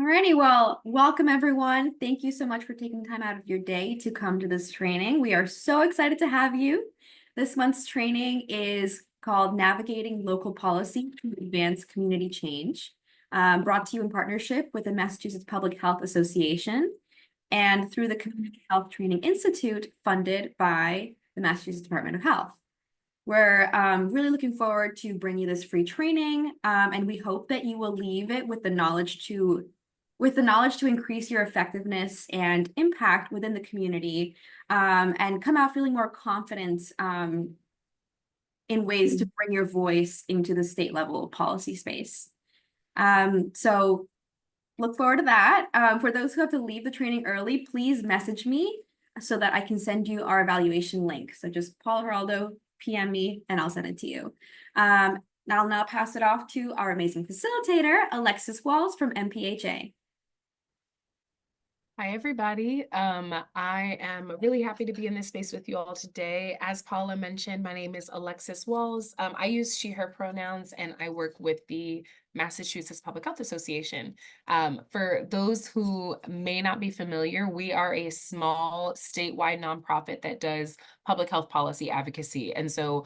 Alrighty, well, welcome everyone. Thank you so much for taking time out of your day to come to this training. We are so excited to have you. This month's training is called Navigating Local Policy to Advance Community Change, brought to you in partnership with the Massachusetts Public Health Association and through the Community Health Training Institute, funded by the Massachusetts Department of Health. We're really looking forward to bring you this free training, and we hope that you will leave it with the knowledge to increase your effectiveness and impact within the community, and come out feeling more confident in ways to bring your voice into the state level policy space. So look forward to that. For those who have to leave the training early, please message me so that I can send you our evaluation link. So just Paul Geraldo, PM me, and I'll send it to you. I'll now pass it off to our amazing facilitator, Alexis Walls from MPHA. Hi, everybody. I am really happy to be in this space with you all today. As Paula mentioned, my name is Alexis Walls. I use she, her pronouns, and I work with the Massachusetts Public Health Association. For those who may not be familiar, we are a small statewide nonprofit that does public health policy advocacy. And so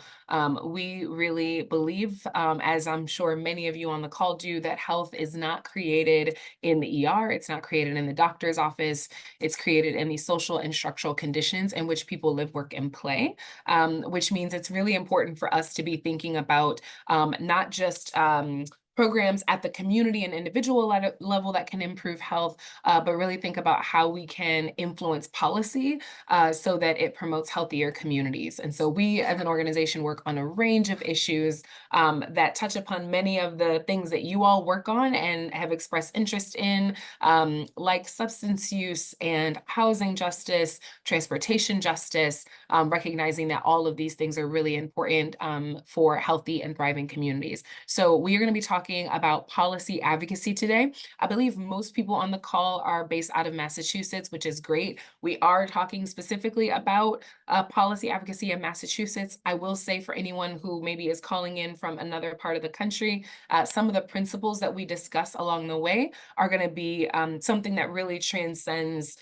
we really believe, as I'm sure many of you on the call do, that health is not created in the ER, it's not created in the doctor's office, it's created in the social and structural conditions in which people live, work, and play, which means it's really important for us to be thinking about not just programs at the community and individual level that can improve health, but really think about how we can influence policy so that it promotes healthier communities. And so we as an organization work on a range of issues that touch upon many of the things that you all work on and have expressed interest in, like substance use and housing justice, transportation justice, recognizing that all of these things are really important for healthy and thriving communities. So we are going to be talking about policy advocacy today. I believe most people on the call are based out of Massachusetts, which is great. We are talking specifically about policy advocacy in Massachusetts. I will say for anyone who maybe is calling in from another part of the country, some of the principles that we discuss along the way are going to be something that really transcends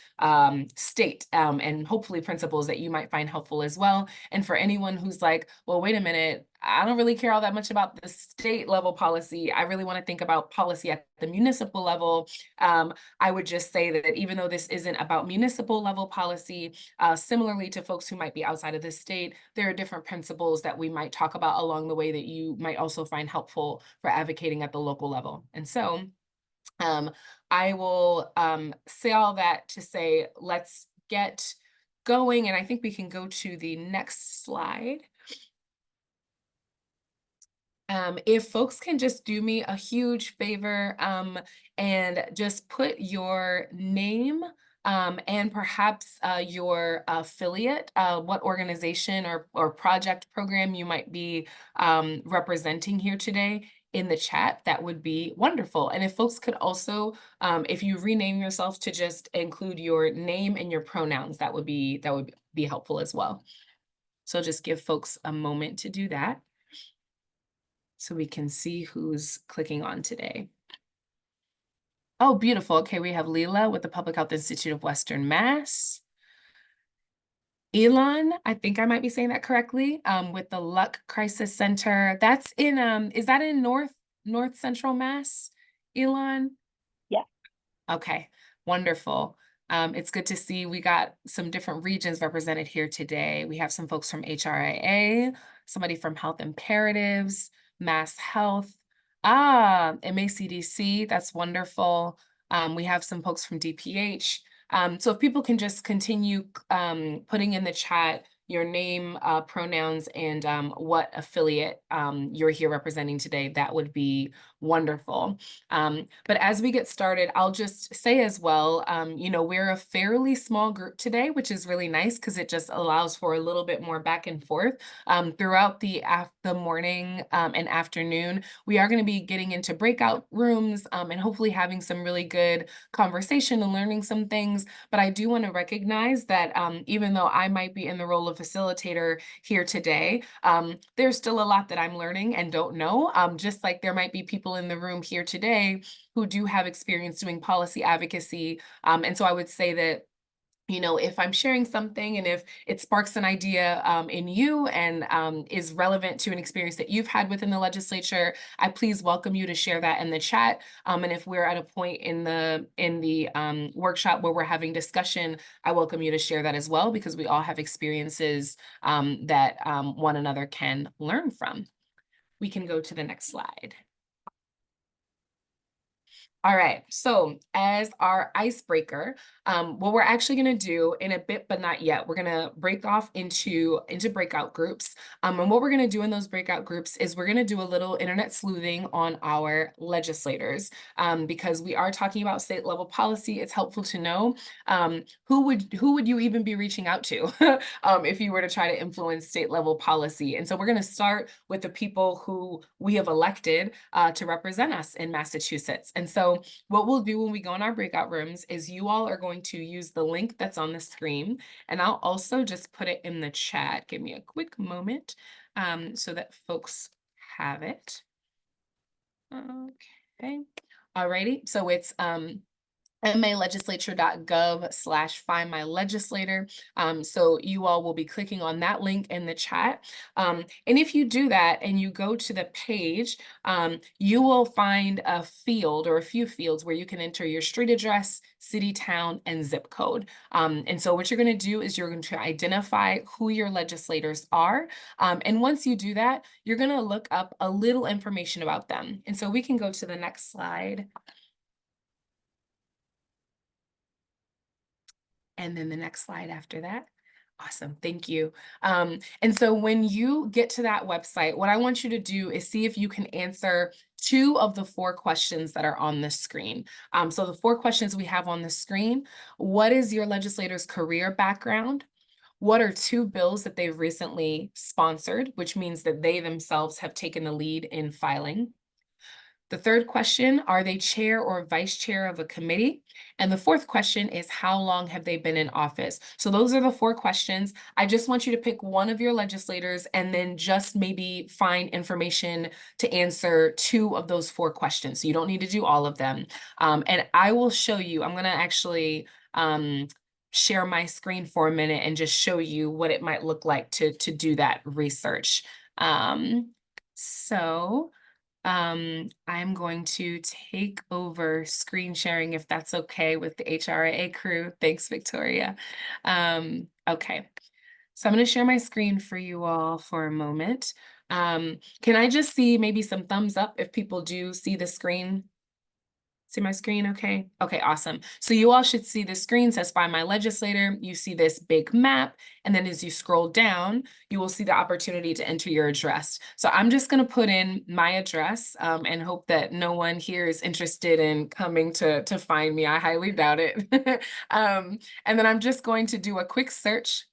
state, and hopefully principles that you might find helpful as well. And for anyone who's like, well, wait a minute, I don't really care all that much about the state level policy. I really want to think about policy at the municipal level. I would just say that even though this isn't about municipal level policy, similarly to folks who might be outside of the state, there are different principles that we might talk about along the way that you might also find helpful for advocating at the local level. And so I will say all that to say, let's get going. And I think we can go to the next slide. If folks can just do me a huge favor and just put your name and perhaps your affiliate, what organization or project program you might be representing here today in the chat, that would be wonderful. And if folks could also, if you rename yourself to just include your name and your pronouns, that would be helpful as well. So just give folks a moment to do that, so we can see who's clicking on today. Oh, beautiful. Okay, we have Leela with the Public Health Institute of Western Mass. Elon, I think I might be saying that correctly, with the Luck Crisis Center. That's in, is that in North Central Mass, Elon? Yeah. Okay, wonderful. It's good to see we got some different regions represented here today. We have some folks from HRIA, somebody from Health Imperatives, Mass Health, MACDC, that's wonderful. We have some folks from DPH. So if people can just continue putting in the chat your name, pronouns, and what affiliate you're here representing today, that would be wonderful. But as we get started, I'll just say as well, you know, we're a fairly small group today, which is really nice because it just allows for a little bit more back and forth throughout the morning and afternoon. We are going to be getting into breakout rooms and hopefully having some really good conversation and learning some things. But I do want to recognize that even though I might be in the role of facilitator here today, there's still a lot that I'm learning and don't know, just like there might be people people in the room here today who do have experience doing policy advocacy. And so I would say that, you know, if I'm sharing something and if it sparks an idea in you and is relevant to an experience that you've had within the legislature, I please welcome you to share that in the chat. And if we're at a point in the workshop where we're having discussion, I welcome you to share that as well, because we all have experiences that one another can learn from. We can go to the next slide. All right, so as our icebreaker, what we're actually gonna do in a bit, but not yet, we're gonna break off into breakout groups. And what we're gonna do in those breakout groups is we're gonna do a little internet sleuthing on our legislators, because we are talking about state level policy. It's helpful to know who would you even be reaching out to if you were to try to influence state level policy. And so we're gonna start with the people who we have elected to represent us in Massachusetts. And so what we'll do when we go in our breakout rooms is you all are going to use the link that's on the screen, and I'll also just put it in the chat. Give me a quick moment so that folks have it. Okay. Alrighty, so it's malegislature.gov/findmylegislator. So you all will be clicking on that link in the chat. And if you do that and you go to the page, you will find a field or a few fields where you can enter your street address, city, town, and zip code. And so what you're going to do is you're going to identify who your legislators are. And once you do that, you're going to look up a little information about them. And so we can go to the next slide. And then the next slide after that. Awesome, thank you. And so when you get to that website, what I want you to do is see if you can answer 2 of the 4 questions that are on the screen. So the 4 questions we have on the screen: what is your legislator's career background? What are 2 bills that they've recently sponsored, which means that they themselves have taken the lead in filing? The 3rd question, are they chair or vice chair of a committee? And the 4th question is, how long have they been in office? So those are the 4 questions. I just want you to pick one of your legislators and then just maybe find information to answer 2 of those 4 questions. So you don't need to do all of them. And I will show you, I'm gonna actually share my screen for a minute and just show you what it might look like to do that research. I'm going to take over screen sharing if that's okay with the HRA crew. Thanks, Victoria. Okay, so I'm going to share my screen for you all for a moment. Can I just see maybe some thumbs up if people do see the screen? See my screen okay? Okay, awesome. So you all should see the screen says Find My Legislator. You see this big map, and then as you scroll down, you will see the opportunity to enter your address. So I'm just gonna put in my address and hope that no one here is interested in coming to find me. I highly doubt it. And then I'm just going to do a quick search.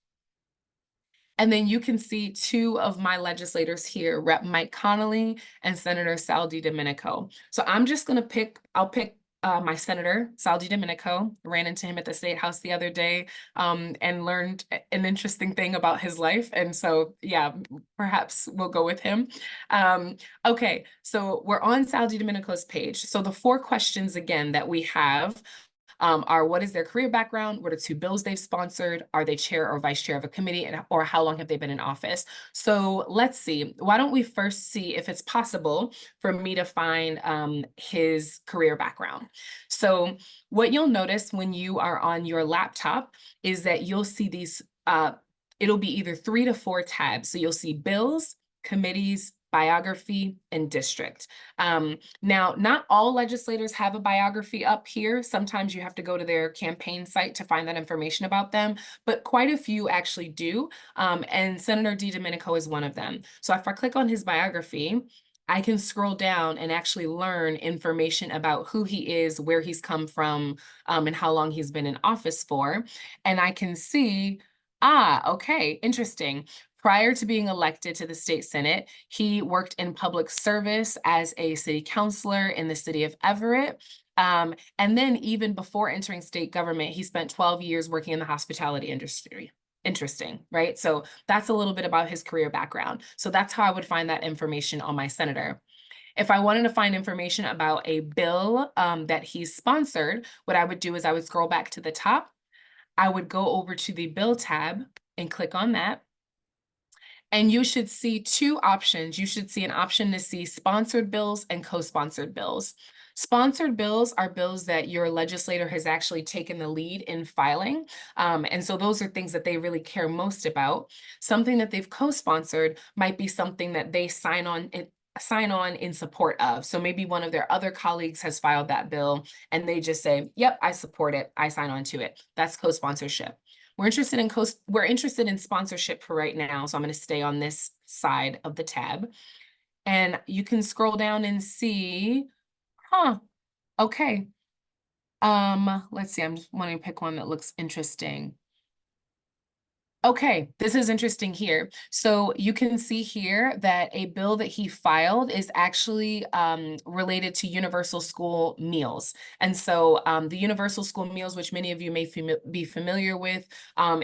And then you can see 2 of my legislators here, Rep. Mike Connolly and Senator Sal DiDomenico. So I'm just gonna I'll pick my senator, Sal DiDomenico. Ran into him at the State House the other day and learned an interesting thing about his life. And so, yeah, perhaps we'll go with him. Okay, so we're on Sal DiDomenico's page. So the 4 questions again that we have are what is their career background? What are 2 bills they've sponsored? Are they chair or vice chair of a committee? Or how long have they been in office? So let's see. Why don't we first see if it's possible for me to find his career background. So what you'll notice when you are on your laptop is that you'll see these, it'll be either 3 to 4 tabs. So you'll see bills, committees, biography, and district. Now, not all legislators have a biography up here. Sometimes you have to go to their campaign site to find that information about them, but quite a few actually do. And Senator DiDomenico is one of them. So if I click on his biography, I can scroll down and actually learn information about who he is, where he's come from, and how long he's been in office for. And I can see, okay, interesting. Prior to being elected to the state senate, he worked in public service as a city councilor in the city of Everett. And then even before entering state government, he spent 12 years working in the hospitality industry. Interesting, right? So that's a little bit about his career background. So that's how I would find that information on my senator. If I wanted to find information about a bill that he's sponsored, what I would do is I would scroll back to the top. I would go over to the bill tab and click on that. And you should see two options. You should see an option to see sponsored bills and co-sponsored bills. Sponsored bills are bills that your legislator has actually taken the lead in filing. And so those are things that they really care most about. Something that they've co-sponsored might be something that they sign on in support of. So maybe one of their other colleagues has filed that bill and they just say, yep, I support it. I sign on to it. That's co-sponsorship. We're interested in sponsorship for right now, so I'm going to stay on this side of the tab. And you can scroll down and see, okay. Let's see, I'm just wanting to pick one that looks interesting. Okay, this is interesting here. So you can see here that a bill that he filed is actually related to universal school meals. And so the universal school meals, which many of you may be familiar with,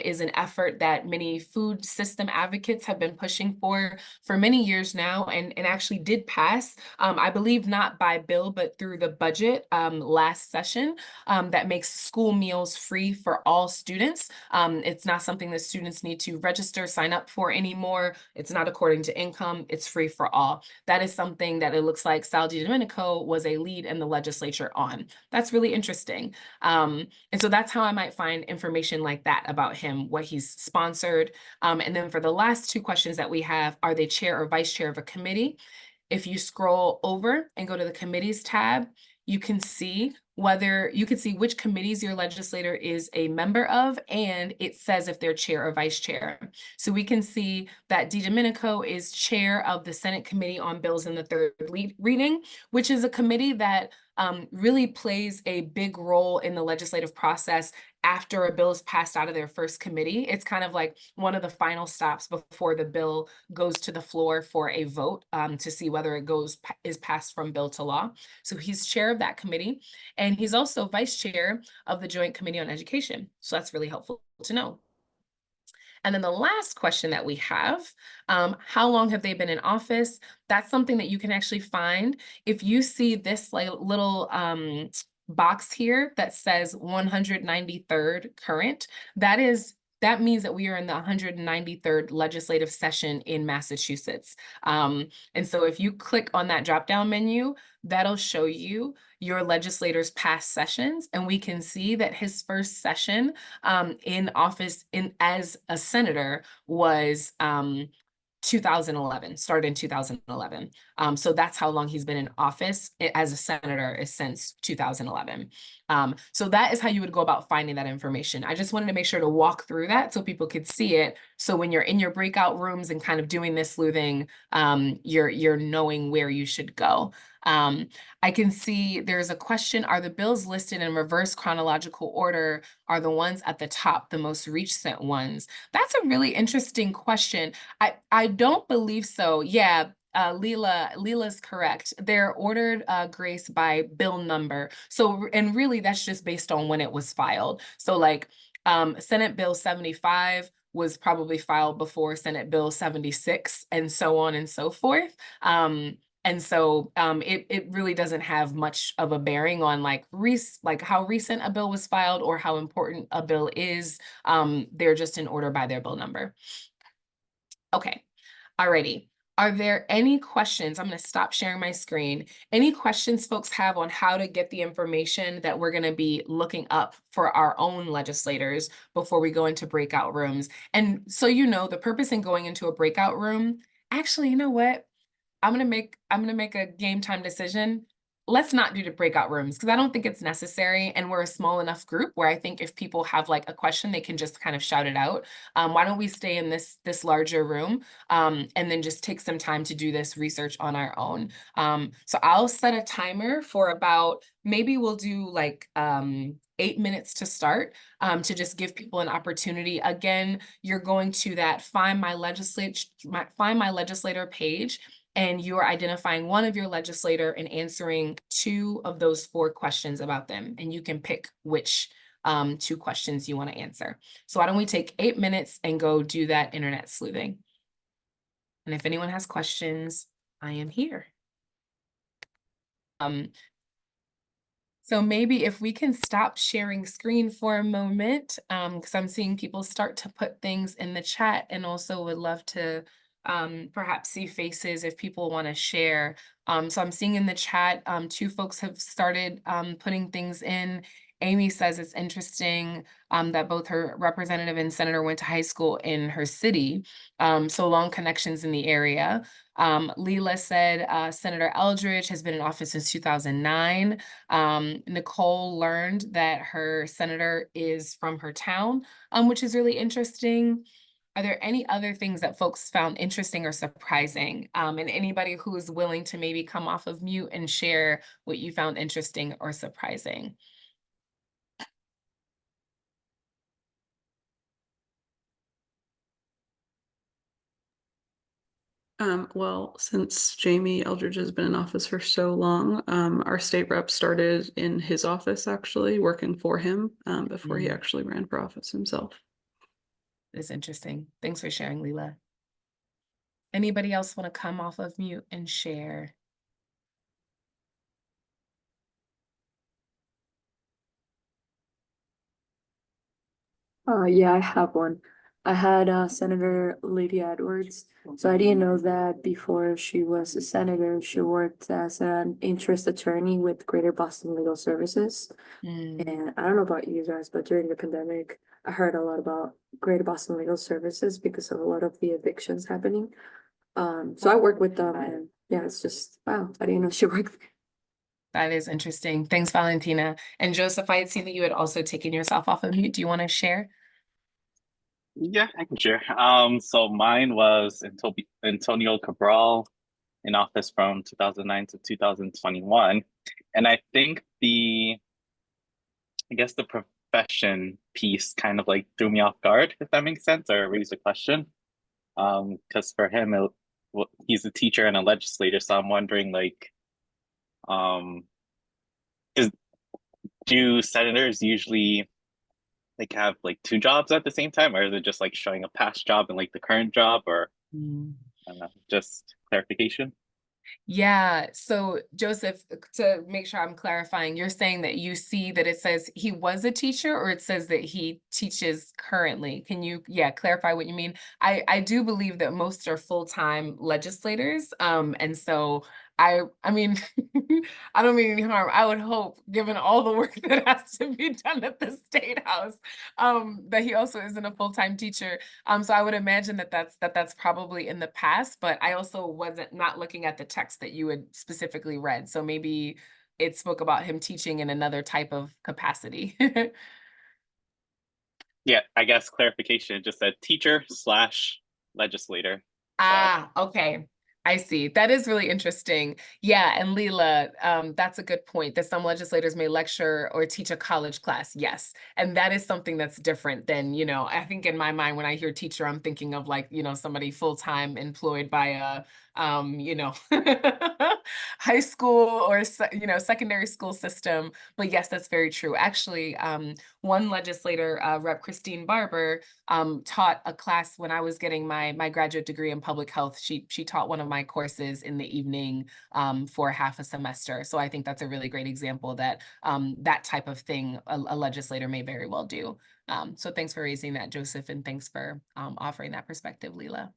is an effort that many food system advocates have been pushing for many years now, and actually did pass, I believe not by bill, but through the budget last session, that makes school meals free for all students. It's not something that students need to register, sign up for anymore. It's not according to income. It's free for all. That is something that it looks like Sal DiDomenico was a lead in the legislature on. That's really interesting. And so that's how I might find information like that about him, what he's sponsored. And then for the last two questions that we have, are they chair or vice chair of a committee? If you scroll over and go to the committees tab, you can see which committees your legislator is a member of, and it says if they're chair or vice chair. So we can see that DiDomenico is chair of the Senate Committee on Bills in the Third Reading, which is a committee that really plays a big role in the legislative process after a bill is passed out of their first committee. It's kind of like one of the final stops before the bill goes to the floor for a vote to see whether it is passed from bill to law. So he's chair of that committee, and he's also vice chair of the Joint Committee on Education. So that's really helpful to know. And then the last question that we have, how long have they been in office? That's something that you can actually find. If you see this little box here that says 193rd current, that means that we are in the 193rd legislative session in Massachusetts. And so if you click on that drop-down menu, that'll show you your legislators' past sessions, and we can see that his first session in office as a senator was 2011, started in 2011. So that's how long he's been in office as a senator, is since 2011. So that is how you would go about finding that information. I just wanted to make sure to walk through that so people could see it. So when you're in your breakout rooms and kind of doing this sleuthing, you're knowing where you should go. I can see there's a question, are the bills listed in reverse chronological order? Are the ones at the top the most recent ones? That's a really interesting question. I don't believe so. Yeah, Leela's correct. They're ordered, Grace, by bill number. So, and really that's just based on when it was filed. So like Senate Bill 75 was probably filed before Senate Bill 76, and so on and so forth. And so it really doesn't have much of a bearing on like how recent a bill was filed or how important a bill is. They're just in order by their bill number. Okay, alrighty. Are there any questions? I'm going to stop sharing my screen. Any questions folks have on how to get the information that we're going to be looking up for our own legislators before we go into breakout rooms? And so you know, the purpose in going into a breakout room, actually, you know what? I'm gonna make a game time decision. Let's not do the breakout rooms because I don't think it's necessary, and we're a small enough group where I think if people have like a question, they can just kind of shout it out. Why don't we stay in this larger room and then just take some time to do this research on our own? So I'll set a timer for about, maybe we'll do like 8 minutes to start, to just give people an opportunity. Again, you're going to that Find My Legislator page, and you are identifying one of your legislator and answering 2 of those 4 questions about them. And you can pick which 2 questions you want to answer. So why don't we take 8 minutes and go do that internet sleuthing? And if anyone has questions, I am here. So maybe if we can stop sharing screen for a moment, because I'm seeing people start to put things in the chat and also would love to perhaps see faces if people want to share. So I'm seeing in the chat, two folks have started putting things in. Amy says it's interesting that both her representative and senator went to high school in her city, so long connections in the area. Leela said Senator Eldridge has been in office since 2009. Nicole learned that her senator is from her town, which is really interesting. Are there any other things that folks found interesting or surprising? And anybody who is willing to maybe come off of mute and share what you found interesting or surprising? Well, since Jamie Eldridge has been in office for so long, our state rep started in his office actually, working for him, before he actually ran for office himself. It's interesting. Thanks for sharing, Leela. Anybody else want to come off of mute and share? Yeah, I have one. I had Senator Lady Edwards. So I didn't know that before she was a senator, she worked as an interest attorney with Greater Boston Legal Services. Mm. And I don't know about you guys, but during the pandemic, I heard a lot about Greater Boston Legal Services because of a lot of the evictions happening. So I worked with them and yeah, it's just, wow, I didn't know she worked there. That is interesting. Thanks, Valentina. And Joseph, I had seen that you had also taken yourself off of mute. Do you want to share? Yeah, I can share. So mine was Antonio Cabral in office from 2009 to 2021. And I think I guess the profession piece kind of like threw me off guard, if that makes sense, or raised a question. Because for him, he's a teacher and a legislator, so I'm wondering like, um, is do senators usually like have like two jobs at the same time, or is it just like showing a past job and like the current job, or I don't know, just clarification? Yeah. So Joseph, to make sure I'm clarifying, you're saying that you see that it says he was a teacher or it says that he teaches currently. Can you, yeah, clarify what you mean? I do believe that most are full-time legislators. And so I mean, I don't mean any harm. I would hope, given all the work that has to be done at the State House, that he also isn't a full-time teacher. So I would imagine that that's probably in the past, but I also wasn't not looking at the text that you had specifically read. So maybe it spoke about him teaching in another type of capacity. Yeah, I guess clarification, it just said teacher slash legislator. So Ah, okay. I see. That is really interesting. Yeah, and Leela, that's a good point that some legislators may lecture or teach a college class. Yes. And that is something that's different than, I think in my mind, when I hear teacher, I'm thinking of like, somebody full-time employed by a, high school or, secondary school system. But yes, that's very true. Actually, one legislator, Rep. Christine Barber, taught a class when I was getting my graduate degree in public health. She taught one of my courses in the evening for half a semester. So I think that's a really great example that that type of thing a legislator may very well do. So thanks for raising that, Joseph, and thanks for offering that perspective, Leela.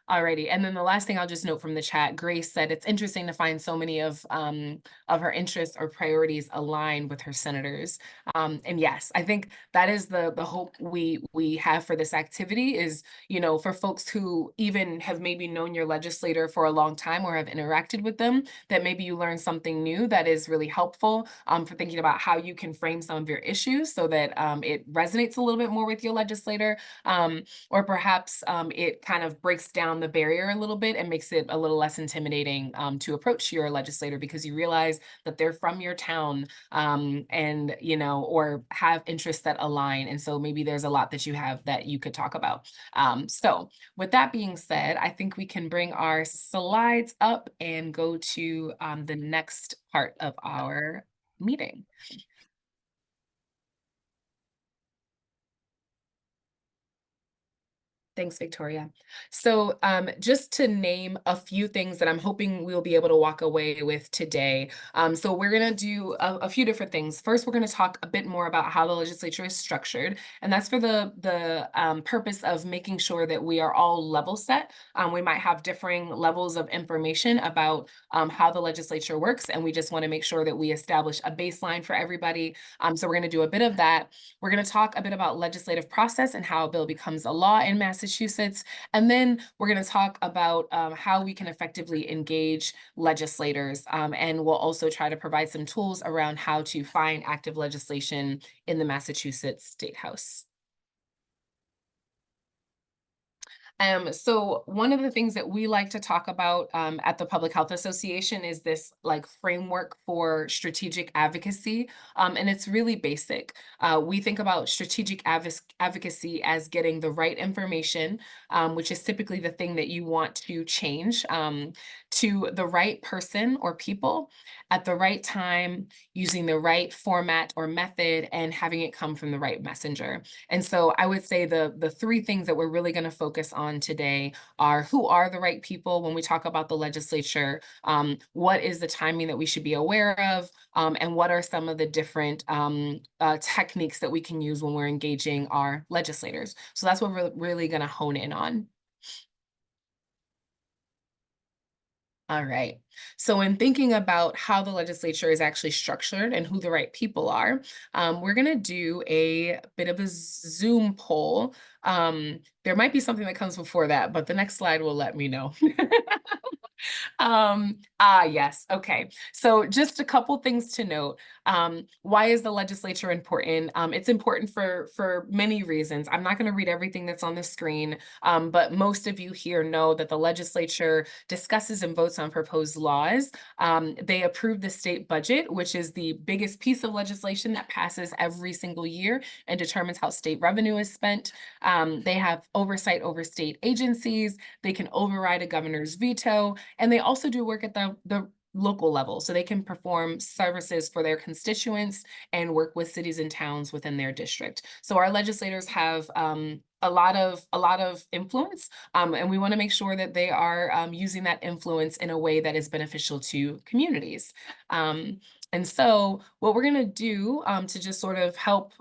Alrighty, and then the last thing I'll just note from the chat, Grace said it's interesting to find so many of her interests or priorities align with her senators. And yes, I think that is the hope we have for this activity is, for folks who even have maybe known your legislator for a long time or have interacted with them, that maybe you learn something new that is really helpful for thinking about how you can frame some of your issues so that it resonates a little bit more with your legislator. Or perhaps it kind of breaks down the barrier a little bit and makes it a little less intimidating to approach your legislator because you realize that they're from your town and, or have interests that align. And so maybe there's a lot that you have that you could talk about. So with that being said, I think we can bring our slides up and go to the next part of our meeting. Thanks, Victoria. So just to name a few things that I'm hoping we'll be able to walk away with today. So we're going to do a few different things. First, we're going to talk a bit more about how the legislature is structured, and that's for the purpose of making sure that we are all level set. We might have differing levels of information about how the legislature works, and we just want to make sure that we establish a baseline for everybody. So we're going to do a bit of that. We're going to talk a bit about legislative process and how a bill becomes a law in Massachusetts. And then we're going to talk about how we can effectively engage legislators. And we'll also try to provide some tools around how to find active legislation in the Massachusetts State House. So one of the things that we like to talk about at the Public Health Association is this like framework for strategic advocacy. And it's really basic. We think about strategic advocacy as getting the right information, which is typically the thing that you want to change, to the right person or people at the right time, using the right format or method, and having it come from the right messenger. And so I would say the three things that we're really going to focus on today are: who are the right people when we talk about the legislature? What is the timing that we should be aware of? And what are some of the different techniques that we can use when we're engaging our legislators? So that's what we're really going to hone in on. All right. So in thinking about how the legislature is actually structured and who the right people are, we're going to do a bit of a Zoom poll. There might be something that comes before that, but the next slide will let me know. Yes. Okay. So just a couple things to note. Why is the legislature important? It's important for many reasons. I'm not going to read everything that's on the screen, but most of you here know that the legislature discusses and votes on proposed laws. They approve the state budget, which is the biggest piece of legislation that passes every single year and determines how state revenue is spent. They have oversight over state agencies. They can override a governor's veto, and they also do work at the local level, so they can perform services for their constituents and work with cities and towns within their district. So our legislators have a lot of influence, and we want to make sure that they are using that influence in a way that is beneficial to communities. And so what we're going to do to just sort of help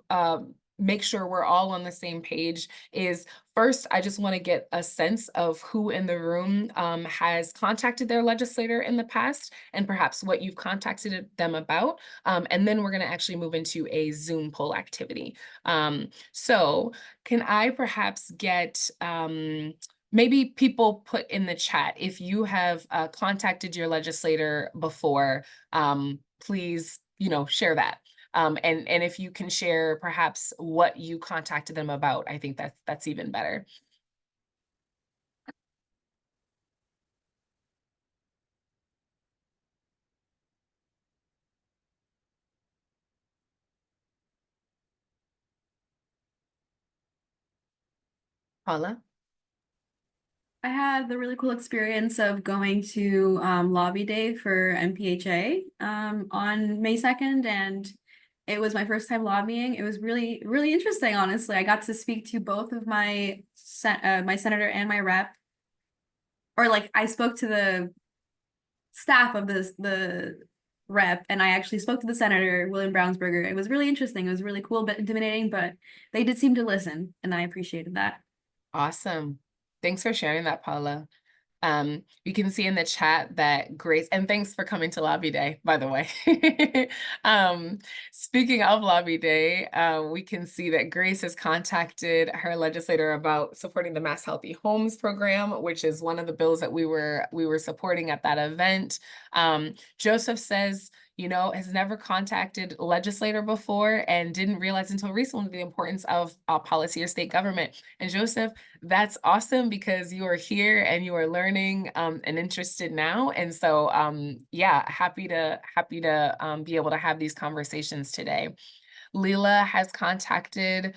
make sure we're all on the same page is, first, I just want to get a sense of who in the room has contacted their legislator in the past, and perhaps what you've contacted them about. And then we're going to actually move into a Zoom poll activity. So can I perhaps get maybe people put in the chat if you have contacted your legislator before, please, share that. And if you can share perhaps what you contacted them about, I think that's even better. Paula? I had the really cool experience of going to lobby day for MPHA on May 2nd, and it was my first time lobbying. It was really, really interesting, honestly. I got to speak to both of my senator and my rep. Or like I spoke to the staff of the rep, and I actually spoke to the senator, William Brownsberger. It was really interesting. It was really cool, but intimidating, but they did seem to listen, and I appreciated that. Awesome. Thanks for sharing that, Paula. You can see in the chat that Grace, and thanks for coming to Lobby Day, by the way. Speaking of Lobby Day, we can see that Grace has contacted her legislator about supporting the Mass Healthy Homes program, which is one of the bills that we were supporting at that event. Joseph says, has never contacted a legislator before and didn't realize until recently the importance of policy or state government. And Joseph, that's awesome, because you are here and you are learning and interested now. And so, yeah, happy to be able to have these conversations today. Leela has contacted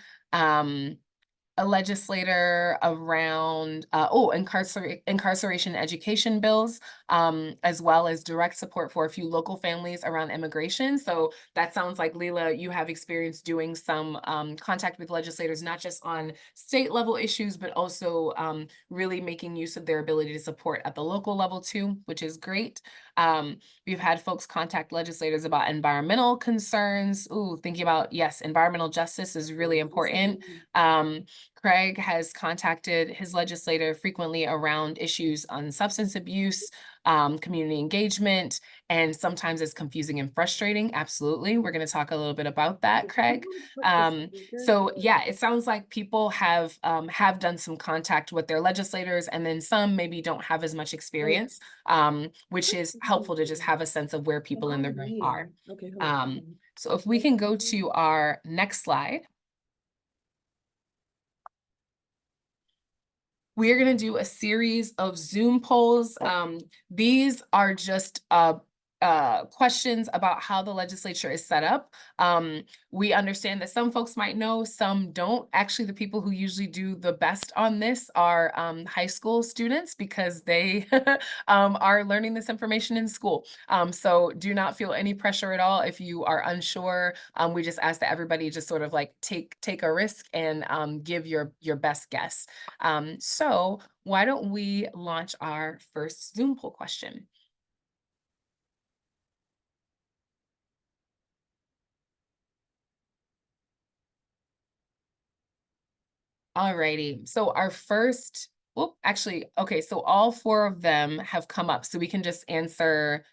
a legislator around incarceration education bills, as well as direct support for a few local families around immigration. So that sounds like, Leila, you have experience doing some contact with legislators, not just on state level issues, but also really making use of their ability to support at the local level too, which is great. We've had folks contact legislators about environmental concerns. Ooh, thinking about, yes, environmental justice is really important. Craig has contacted his legislator frequently around issues on substance abuse, community engagement, and sometimes it's confusing and frustrating. Absolutely. We're going to talk a little bit about that, Craig. So yeah, it sounds like people have done some contact with their legislators, and then some maybe don't have as much experience, which is helpful to just have a sense of where people in the room are. So if we can go to our next slide. We are going to do a series of Zoom polls. These are just questions about how the legislature is set up. We understand that some folks might know, some don't. Actually, the people who usually do the best on this are high school students, because they are learning this information in school. So do not feel any pressure at all if you are unsure. We just ask that everybody just sort of like take a risk and give your best guess. So why don't we launch our first Zoom poll question? Alrighty, so our first, okay, so all four of them have come up, so we can just answer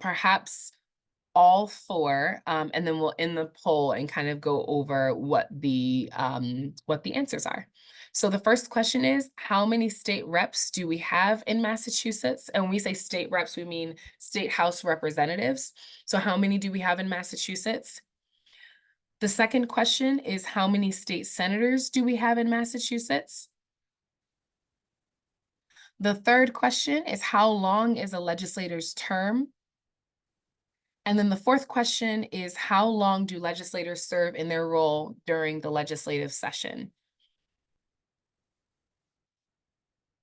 perhaps all four, and then we'll end the poll and kind of go over what the answers are. So the first question is, how many state reps do we have in Massachusetts? And when we say state reps, we mean state House representatives. So how many do we have in Massachusetts? The second question is, how many state senators do we have in Massachusetts? The third question is, how long is a legislator's term? And then the fourth question is, how long do legislators serve in their role during the legislative session?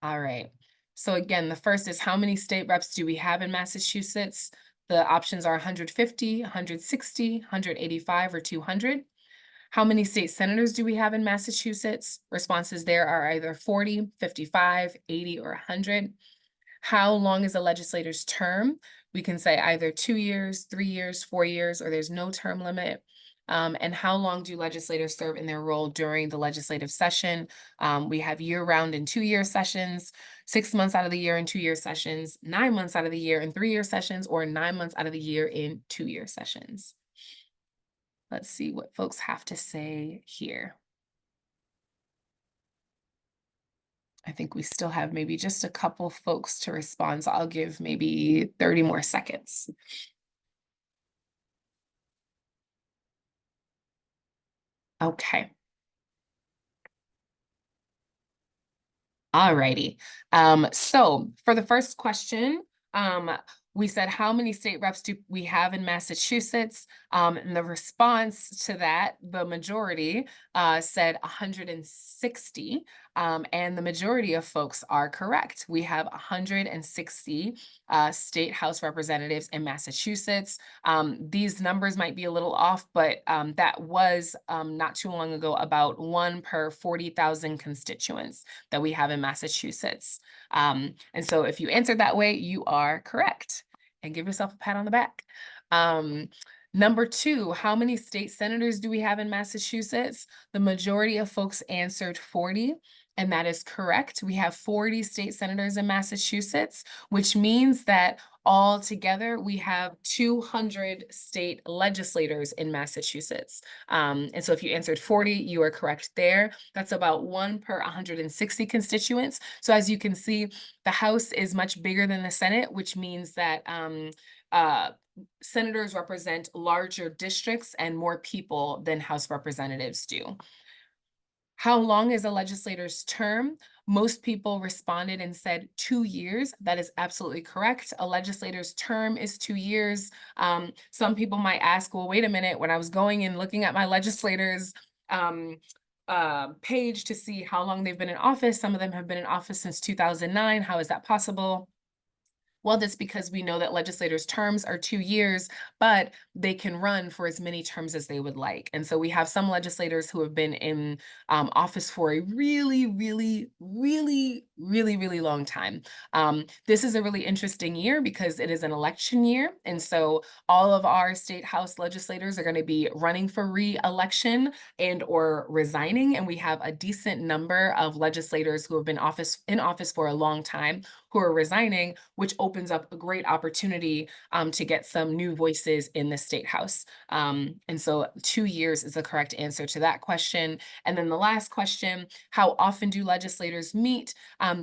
All right. So again, the first is, how many state reps do we have in Massachusetts? The options are 150, 160, 185, or 200. How many state senators do we have in Massachusetts? Responses there are either 40, 55, 80, or 100. How long is a legislator's term? We can say either 2 years, 3 years, 4 years, or there's no term limit. And how long do legislators serve in their role during the legislative session? We have year-round and 2-year sessions, 6 months out of the year in 2-year sessions, 9 months out of the year in 3-year sessions, or 9 months out of the year in 2-year sessions. Let's see what folks have to say here. I think we still have maybe just a couple folks to respond, so I'll give maybe 30 more seconds. Okay. Alrighty. So for the first question, we said, how many state reps do we have in Massachusetts? And the response to that, the majority said 160. And the majority of folks are correct. We have 160 state House representatives in Massachusetts. These numbers might be a little off, but that was not too long ago about 1 per 40,000 constituents that we have in Massachusetts. And so if you answered that way, you are correct. And give yourself a pat on the back. Number 2, how many state senators do we have in Massachusetts? The majority of folks answered 40. And that is correct. We have 40 state senators in Massachusetts, which means that all together we have 200 state legislators in Massachusetts. And so if you answered 40, you are correct there. That's about 1 per 160 constituents. So as you can see, the House is much bigger than the Senate, which means that senators represent larger districts and more people than House representatives do. How long is a legislator's term? Most people responded and said 2 years. That is absolutely correct. A legislator's term is 2 years. Some people might ask, well, wait a minute, when I was going and looking at my legislators' page to see how long they've been in office. Some of them have been in office since 2009. How is that possible? Well, that's because we know that legislators' terms are 2 years, but they can run for as many terms as they would like. And so we have some legislators who have been in office for a really, really, really, really, really long time. This is a really interesting year because it is an election year. And so all of our state house legislators are going to be running for re-election and or resigning. And we have a decent number of legislators who have been in office for a long time who are resigning, which opens up a great opportunity to get some new voices in the state house. And so 2 years is the correct answer to that question. And then the last question, how often do legislators meet?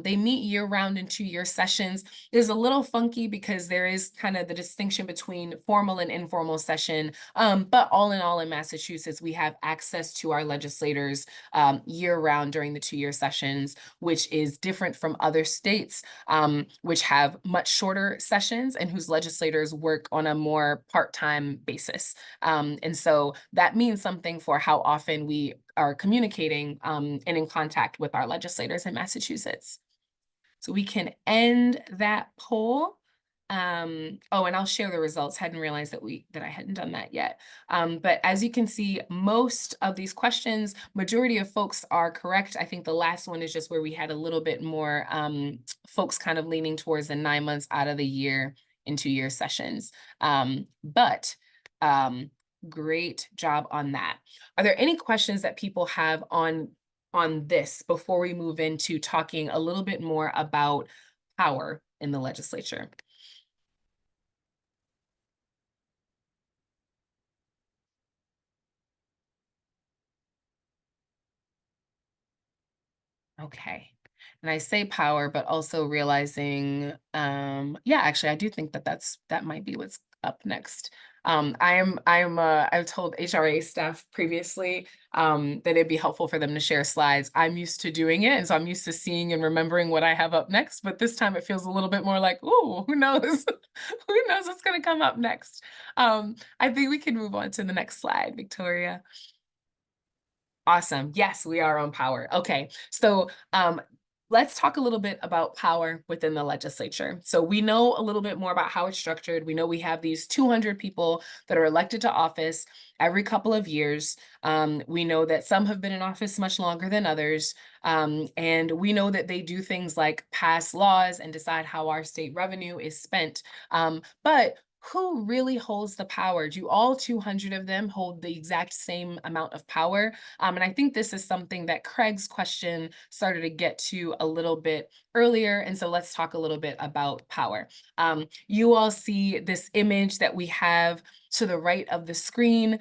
They meet year round in 2-year sessions. It is a little funky because there is kind of the distinction between formal and informal session. But all in all, in Massachusetts, we have access to our legislators year round during the 2-year sessions, which is different from other states, which have much shorter sessions and whose legislators work on a more part-time basis. And so that means something for how often we are communicating and in contact with our legislators in Massachusetts. So we can end that poll. Oh, and I'll share the results. Hadn't realized that I hadn't done that yet. But as you can see, most of these questions, majority of folks are correct. I think the last one is just where we had a little bit more folks kind of leaning towards the 9 months out of the year in 2-year sessions. But great job on that. Are there any questions that people have on this before we move into talking a little bit more about power in the legislature? Okay. And I say power, but also realizing, yeah, actually, I do think that might be what's up next. I've told HRA staff previously that it'd be helpful for them to share slides. I'm used to doing it, and so I'm used to seeing and remembering what I have up next. But this time it feels a little bit more like, oh, who knows? Who knows what's going to come up next? I think we can move on to the next slide, Victoria. Awesome. Yes, we are on power. Okay. So let's talk a little bit about power within the legislature. So we know a little bit more about how it's structured. We know we have these 200 people that are elected to office every couple of years. We know that some have been in office much longer than others. And we know that they do things like pass laws and decide how our state revenue is spent. But who really holds the power? Do all 200 of them hold the exact same amount of power? And I think this is something that Craig's question started to get to a little bit earlier. And so let's talk a little bit about power. You all see this image that we have to the right of the screen.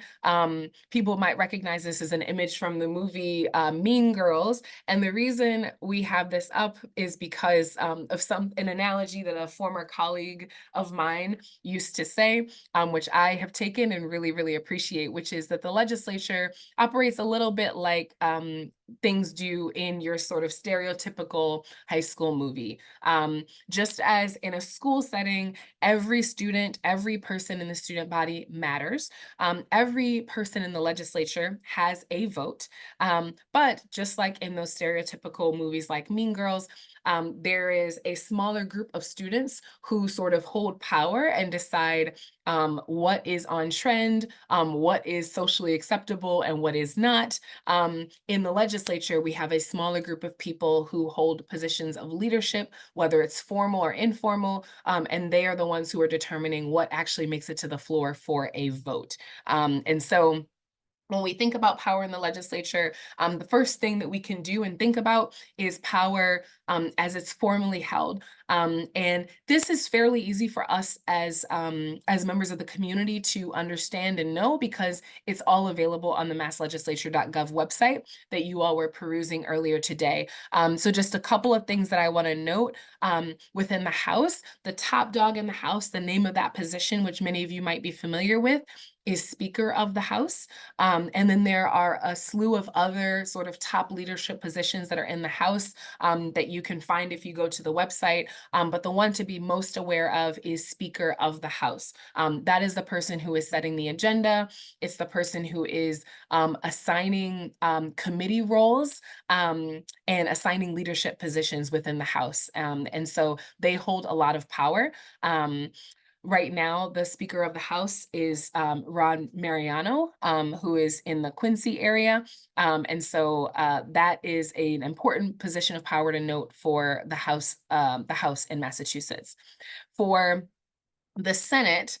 People might recognize this as an image from the movie Mean Girls. And the reason we have this up is because of an analogy that a former colleague of mine used to say, which I have taken and really, really appreciate, which is that the legislature operates a little bit like things do in your sort of stereotypical high school movie. Just as in a school setting, every student, every person in the student body matters. Every person in the legislature has a vote. But just like in those stereotypical movies like Mean Girls, there is a smaller group of students who sort of hold power and decide what is on trend, what is socially acceptable and what is not. In the legislature, we have a smaller group of people who hold positions of leadership, whether it's formal or informal, and they are the ones who are determining what actually makes it to the floor for a vote. And so when we think about power in the legislature, the first thing that we can do and think about is power as it's formally held. And this is fairly easy for us as members of the community to understand and know because it's all available on the masslegislature.gov website that you all were perusing earlier today. So just a couple of things that I want to note within the House, the top dog in the House, the name of that position, which many of you might be familiar with, is Speaker of the House. And then there are a slew of other sort of top leadership positions that are in the House that you can find if you go to the website. But the one to be most aware of is Speaker of the House. That is the person who is setting the agenda. It's the person who is assigning committee roles and assigning leadership positions within the House. And so they hold a lot of power. Right now, the Speaker of the House is Ron Mariano, who is in the Quincy area. And so that is an important position of power to note for the House in Massachusetts. For the Senate,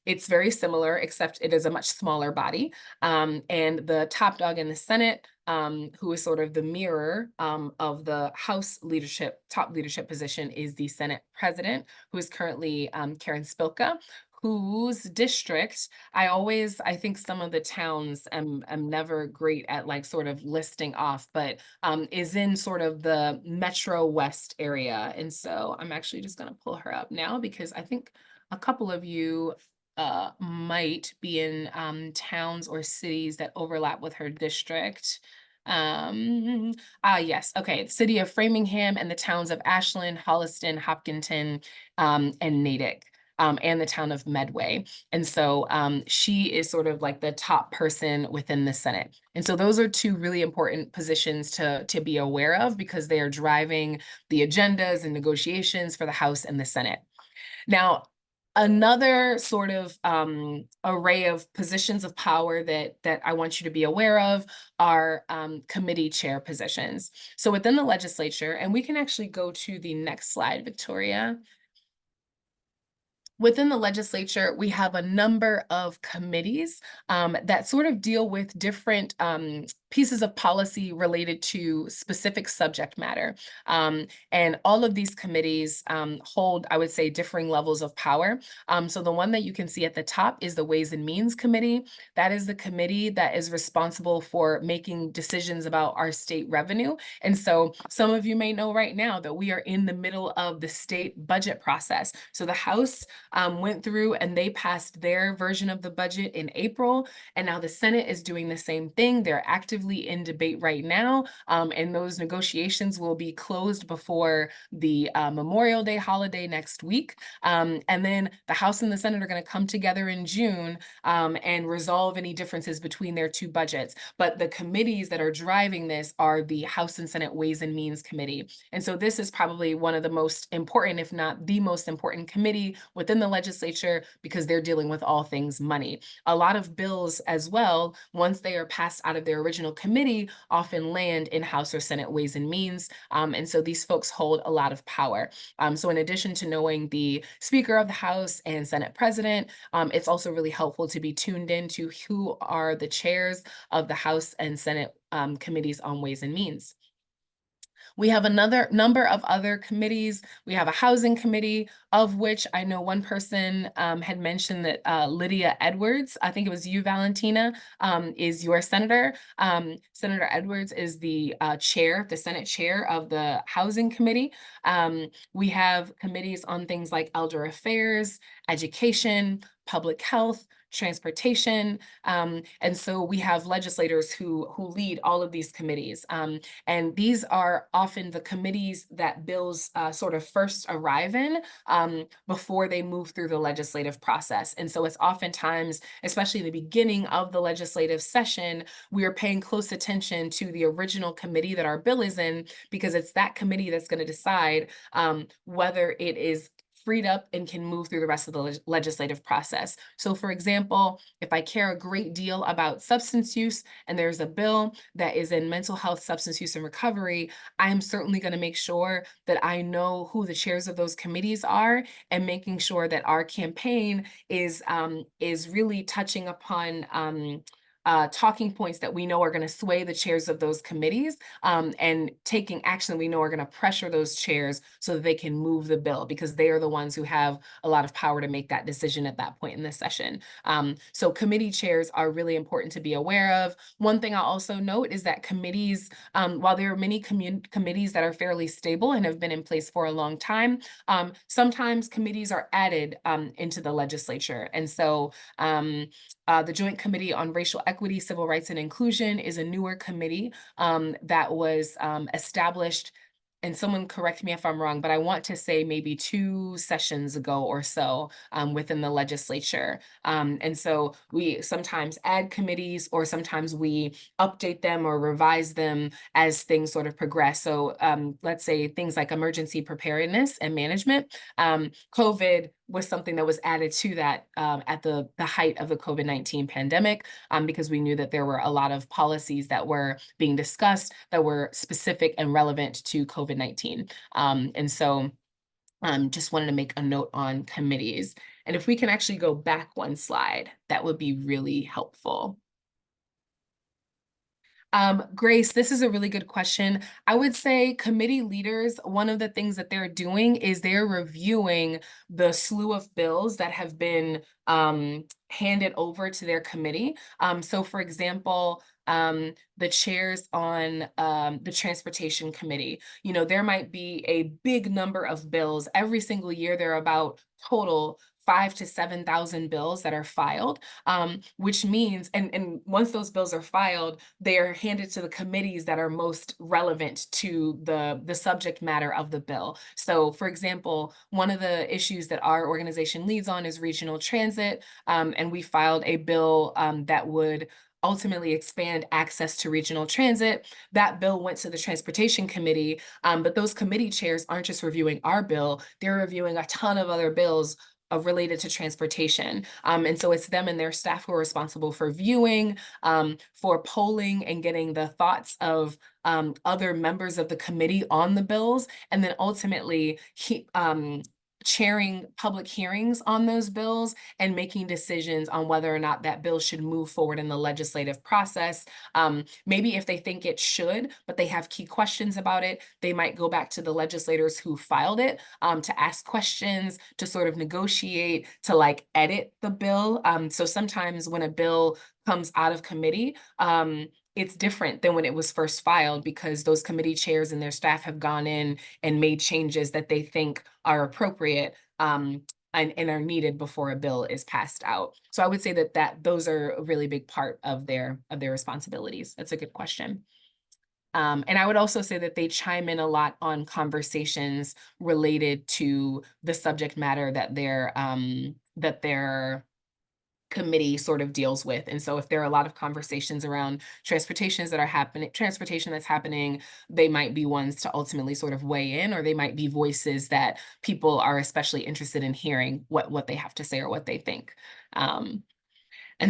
it's very similar, except it is a much smaller body. And the top dog in the Senate, who is sort of the mirror of the House leadership, top leadership position, is the Senate president, who is currently Karen Spilka, whose district, I think some of the towns I'm never great at like sort of listing off, but is in sort of the Metro West area. And so I'm actually just gonna pull her up now because I think a couple of you might be in towns or cities that overlap with her district. Yes, okay, city of Framingham and the towns of Ashland, Holliston, Hopkinton, and Natick. And the town of Medway. And so she is sort of like the top person within the Senate. And so those are two really important positions to be aware of because they are driving the agendas and negotiations for the House and the Senate. Now, another sort of array of positions of power that I want you to be aware of are committee chair positions. So within the legislature, and we can actually go to the next slide, Victoria. Within the legislature, we have a number of committees that sort of deal with different pieces of policy related to specific subject matter. And all of these committees hold, I would say, differing levels of power. So the one that you can see at the top is the Ways and Means Committee. That is the committee that is responsible for making decisions about our state revenue. And so some of you may know right now that we are in the middle of the state budget process. So the House went through and they passed their version of the budget in April. And now the Senate is doing the same thing. They're actively in debate right now. And those negotiations will be closed before the Memorial Day holiday next week. And then the House and the Senate are going to come together in June and resolve any differences between their two budgets. But the committees that are driving this are the House and Senate Ways and Means Committee. And so this is probably one of the most important, if not the most important committee within the legislature because they're dealing with all things money. A lot of bills as well, once they are passed out of their original committee, often land in House or Senate Ways and Means. And so these folks hold a lot of power. So in addition to knowing the Speaker of the House and Senate President, it's also really helpful to be tuned into who are the chairs of the House and Senate committees on Ways and Means. We have another number of other committees. We have a housing committee, of which I know one person had mentioned that Lydia Edwards, I think it was you, Valentina, is your senator. Senator Edwards is the chair, the Senate chair of the housing committee. We have committees on things like elder affairs, education, public health, transportation. And so we have legislators who lead all of these committees. And these are often the committees that bills sort of first arrive in before they move through the legislative process. And so it's oftentimes, especially in the beginning of the legislative session, we are paying close attention to the original committee that our bill is in, because it's that committee that's going to decide whether it is freed up and can move through the rest of the legislative process. So for example, if I care a great deal about substance use and there's a bill that is in mental health, substance use, and recovery, I am certainly going to make sure that I know who the chairs of those committees are and making sure that our campaign is really touching upon talking points that we know are going to sway the chairs of those committees, and taking action that we know are going to pressure those chairs so that they can move the bill, because they are the ones who have a lot of power to make that decision at that point in the session. So committee chairs are really important to be aware of. One thing I'll also note is that committees, while there are many committees that are fairly stable and have been in place for a long time, sometimes committees are added into the legislature. And so the Joint Committee on Racial Equity, Civil Rights, and Inclusion is a newer committee that was established, and someone correct me if I'm wrong, but I want to say maybe 2 sessions ago or so within the legislature. And so we sometimes add committees, or sometimes we update them or revise them as things sort of progress. So let's say things like emergency preparedness and management. COVID was something that was added to that at the height of the COVID-19 pandemic, because we knew that there were a lot of policies that were being discussed that were specific and relevant to COVID-19. And so just wanted to make a note on committees. And if we can actually go back 1 slide, that would be really helpful. Grace, this is a really good question. I would say committee leaders, one of the things that they're doing is they're reviewing the slew of bills that have been handed over to their committee. So for example, the chairs on the Transportation Committee, you know, there might be a big number of bills. Every single year, there are about total 5,000 to 7,000 bills that are filed, which means, and once those bills are filed, they are handed to the committees that are most relevant to the subject matter of the bill. So for example, one of the issues that our organization leads on is regional transit, and we filed a bill that would ultimately expand access to regional transit. That bill went to the Transportation Committee, but those committee chairs aren't just reviewing our bill, they're reviewing a ton of other bills related to transportation. And so it's them and their staff who are responsible for viewing, for polling and getting the thoughts of other members of the committee on the bills, and then ultimately chairing public hearings on those bills and making decisions on whether or not that bill should move forward in the legislative process. Maybe if they think it should, but they have key questions about it, they might go back to the legislators who filed it to ask questions, to sort of negotiate, to like edit the bill. So sometimes when a bill comes out of committee, it's different than when it was first filed, because those committee chairs and their staff have gone in and made changes that they think are appropriate and are needed before a bill is passed out. So I would say that those are a really big part of their responsibilities. That's a good question. And I would also say that they chime in a lot on conversations related to the subject matter that their committee sort of deals with. And so if there are a lot of conversations around transportation that's happening, they might be ones to ultimately sort of weigh in, or they might be voices that people are especially interested in hearing what they have to say or what they think. And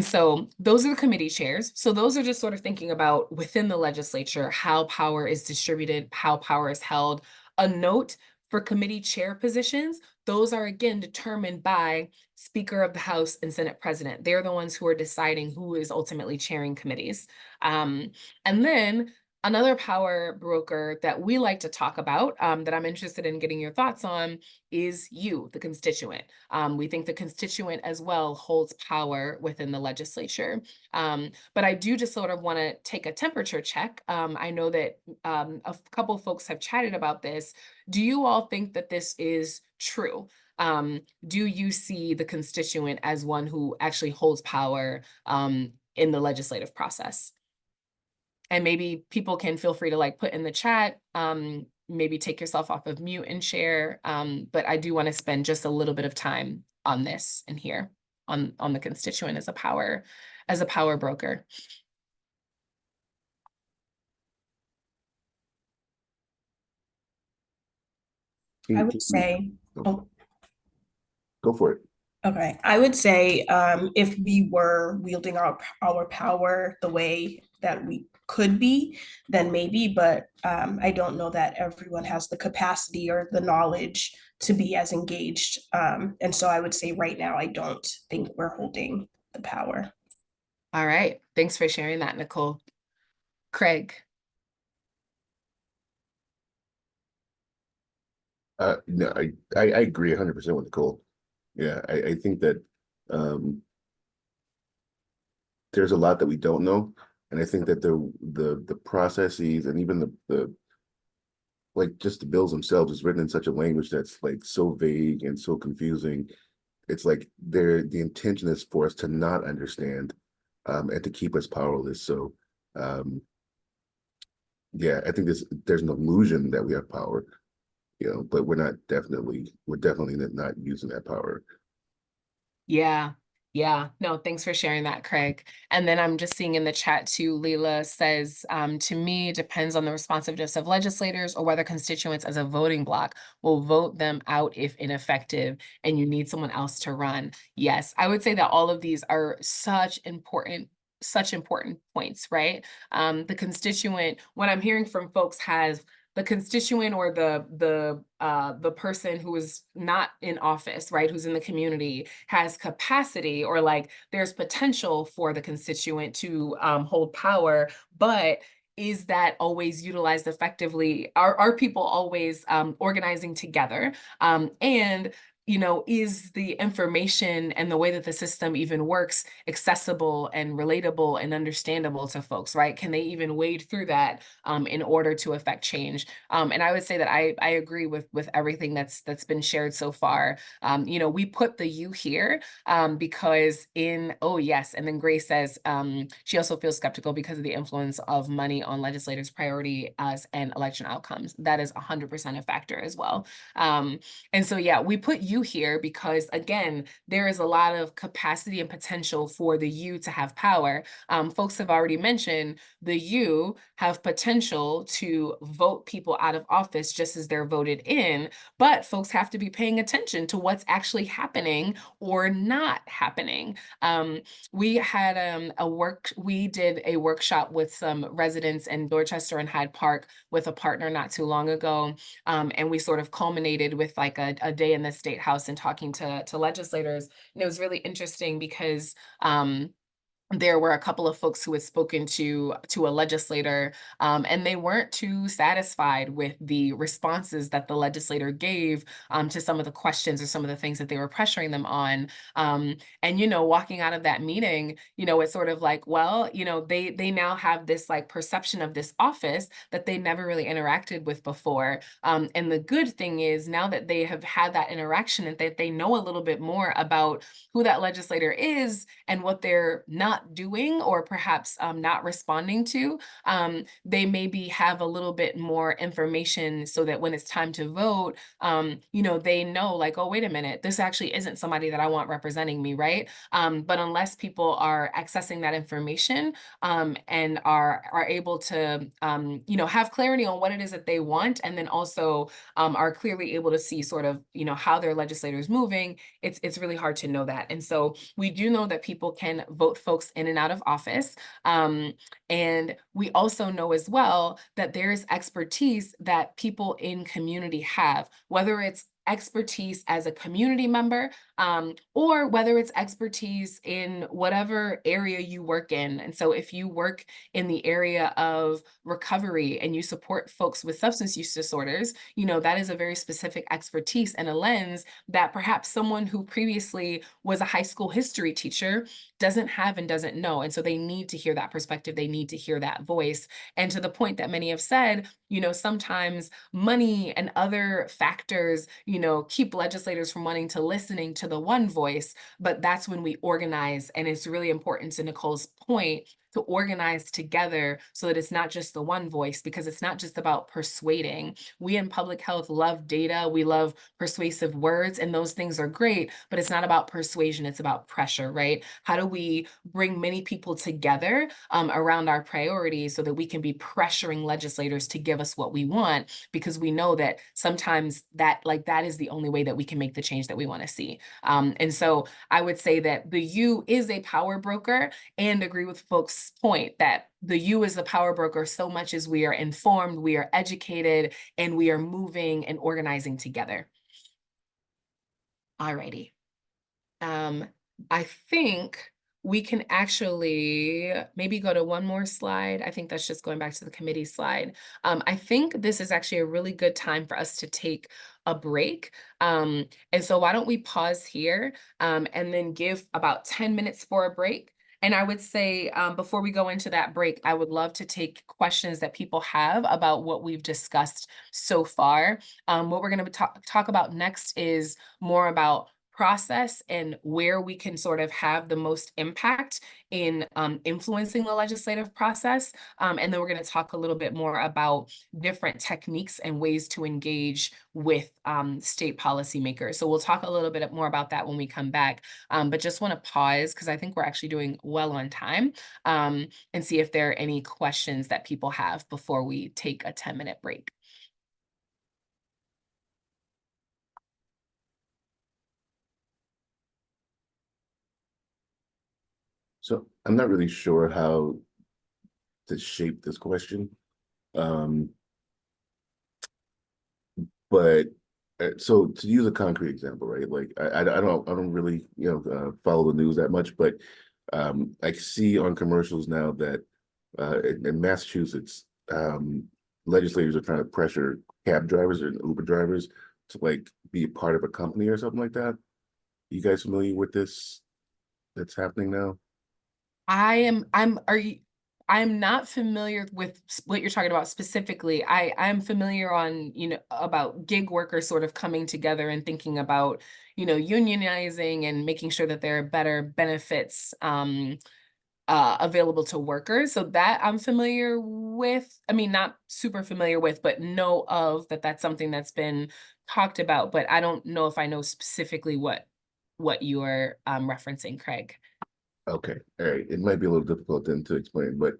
so those are the committee chairs. So those are just sort of thinking about within the legislature, how power is distributed, how power is held. A note for committee chair positions, those are again determined by Speaker of the House and Senate President. They're the ones who are deciding who is ultimately chairing committees. And then another power broker that we like to talk about, that I'm interested in getting your thoughts on, is you, the constituent. We think the constituent as well holds power within the legislature. But I do just sort of want to take a temperature check. I know that a couple folks have chatted about this. Do you all think that this is true? Do you see the constituent as one who actually holds power in the legislative process? And maybe people can feel free to like put in the chat, maybe take yourself off of mute and share. But I do want to spend just a little bit of time on this and here on the constituent as a power broker. I would say, oh, Go for it. okay, I would say if we were wielding our power the way that we could be, then maybe, but I don't know that everyone has the capacity or the knowledge to be as engaged. And so I would say right now, I don't think we're holding the power. All right. Thanks for sharing that, Nicole. Craig. No, I agree 100% with Nicole. Yeah, I think that um there's a lot that we don't know. And I think that the processes and even the like just the bills themselves is written in such a language that's like so vague and so confusing. It's like the intention is for us to not understand and to keep us powerless. So um yeah, I think there's an illusion that we have power, but we're definitely not using that power. Yeah. Yeah. No, thanks for sharing that, Craig. And then I'm just seeing in the chat too, Leela says, to me, depends on the responsiveness of legislators or whether constituents as a voting bloc will vote them out if ineffective and you need someone else to run. Yes, I would say that all of these are such important points, right? The constituent, what I'm hearing from folks has the constituent or the person who is not in office, right, who's in the community has capacity or like there's potential for the constituent to hold power, but is that always utilized effectively? Are people always organizing together? And is the information and the way that the system even works accessible and relatable and understandable to folks, right? Can they even wade through that in order to affect change? And I would say that I agree with everything that's been shared so far. We put the you here because oh yes, and then Grace says she also feels skeptical because of the influence of money on legislators' priority as and election outcomes. That is 100% a factor as well. And so, yeah, we put you here because, again, there is a lot of capacity and potential for the you to have power. Folks have already mentioned the you have potential to vote people out of office just as they're voted in, but folks have to be paying attention to what's actually happening or not happening. We had we did a workshop with some residents in Dorchester and Hyde Park with a partner not too long ago. And we sort of culminated with like a day in the state house and talking to legislators. And it was really interesting because there were a couple of folks who had spoken to a legislator, and they weren't too satisfied with the responses that the legislator gave to some of the questions or some of the things that they were pressuring them on. And walking out of that meeting, it's sort of like, well, they now have this like perception of this office that they never really interacted with before. And the good thing is now that they have had that interaction and that they know a little bit more about who that legislator is and what they're not doing or perhaps not responding to, they maybe have a little bit more information so that when it's time to vote, they know like, oh, wait a minute, this actually isn't somebody that I want representing me, right? But unless people are accessing that information and are able to, have clarity on what it is that they want, and then also are clearly able to see sort of, how their legislator is moving, it's really hard to know that. And so we do know that people can vote folks in and out of office. And we also know as well that there's expertise that people in community have, whether it's expertise as a community member, or whether it's expertise in whatever area you work in. And so if you work in the area of recovery and you support folks with substance use disorders, that is a very specific expertise and a lens that perhaps someone who previously was a high school history teacher doesn't have and doesn't know. And so they need to hear that perspective. They need to hear that voice. And to the point that many have said, sometimes money and other factors, keep legislators from wanting to listening to the one voice, but that's when we organize. And it's really important, to Nicole's point, to organize together so that it's not just the one voice, because it's not just about persuading. We in public health love data, we love persuasive words, and those things are great, but it's not about persuasion, it's about pressure, right? How do we bring many people together around our priorities so that we can be pressuring legislators to give us what we want, because we know that sometimes that is the only way that we can make the change that we want to see. And so I would say that the U is a power broker, and agree with folks' point that the U is the power broker so much as we are informed, we are educated, and we are moving and organizing together. Alrighty. I think we can actually maybe go to one more slide. I think that's just going back to the committee slide. I think this is actually a really good time for us to take a break. And so why don't we pause here and then give about 10 minutes for a break. And I would say before we go into that break, I would love to take questions that people have about what we've discussed so far. What we're going to talk about next is more about process and where we can sort of have the most impact in influencing the legislative process. And then we're going to talk a little bit more about different techniques and ways to engage with state policymakers. So we'll talk a little bit more about that when we come back. But just want to pause because I think we're actually doing well on time and see if there are any questions that people have before we take a 10-minute break. So I'm not really sure how to shape this question. But so to use a concrete example, right? Like I don't really follow the news that much, but I see on commercials now that in Massachusetts, legislators are trying to pressure cab drivers and Uber drivers to like be a part of a company or something like that. You guys familiar with this that's happening now? I'm not familiar with what you're talking about specifically. I'm familiar on, about gig workers sort of coming together and thinking about, unionizing and making sure that there are better benefits available to workers. So that I'm familiar with. I mean, not super familiar with, but know of that's something that's been talked about. But I don't know if I know specifically what you're referencing, Craig. Okay, all right. It might be a little difficult then to explain, but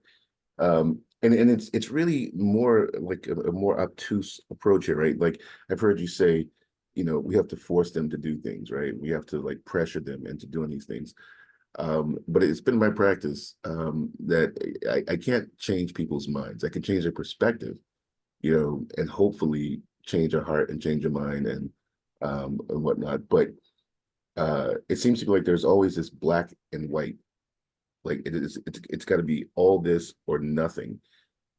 and it's really more like a more obtuse approach here, right? Like I've heard you say, we have to force them to do things, right? We have to like pressure them into doing these things. But it's been my practice that I can't change people's minds. I can change their perspective, and hopefully change their heart and change their mind and whatnot. But it seems to be like there's always this black and white. Like it's got to be all this or nothing.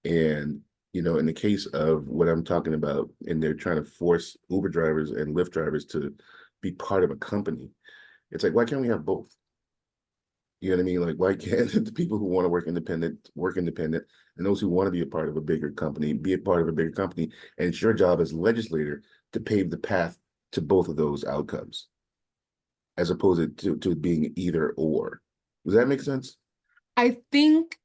And in the case of what I'm talking about, and they're trying to force Uber drivers and Lyft drivers to be part of a company, it's like, why can't we have both? You know what I mean? Like, why can't the people who want to work independent, and those who want to be a part of a bigger company, be a part of a bigger company? And it's your job as legislator to pave the path to both of those outcomes, as opposed to being either or. Does that make sense? I think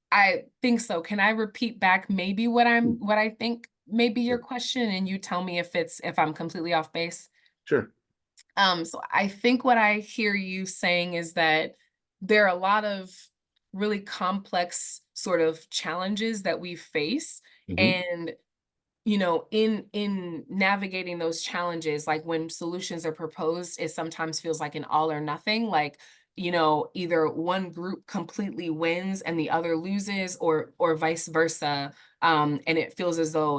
so. Can I repeat back maybe what I think maybe your question, and you tell me if I'm completely off base? Sure. So I think what I hear you saying is that there are a lot of really complex sort of challenges that we face. And in navigating those challenges, like when solutions are proposed, it sometimes feels like an all or nothing, like, either one group completely wins and the other loses, or vice versa. And it feels as though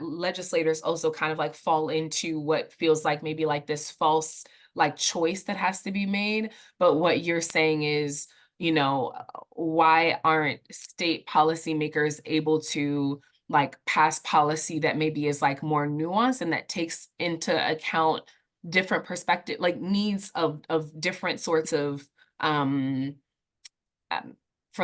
legislators also kind of like fall into what feels like maybe like this false like choice that has to be made. But what you're saying is, why aren't state policymakers able to like pass policy that maybe is like more nuanced and that takes into account different perspective, like needs of different sorts of for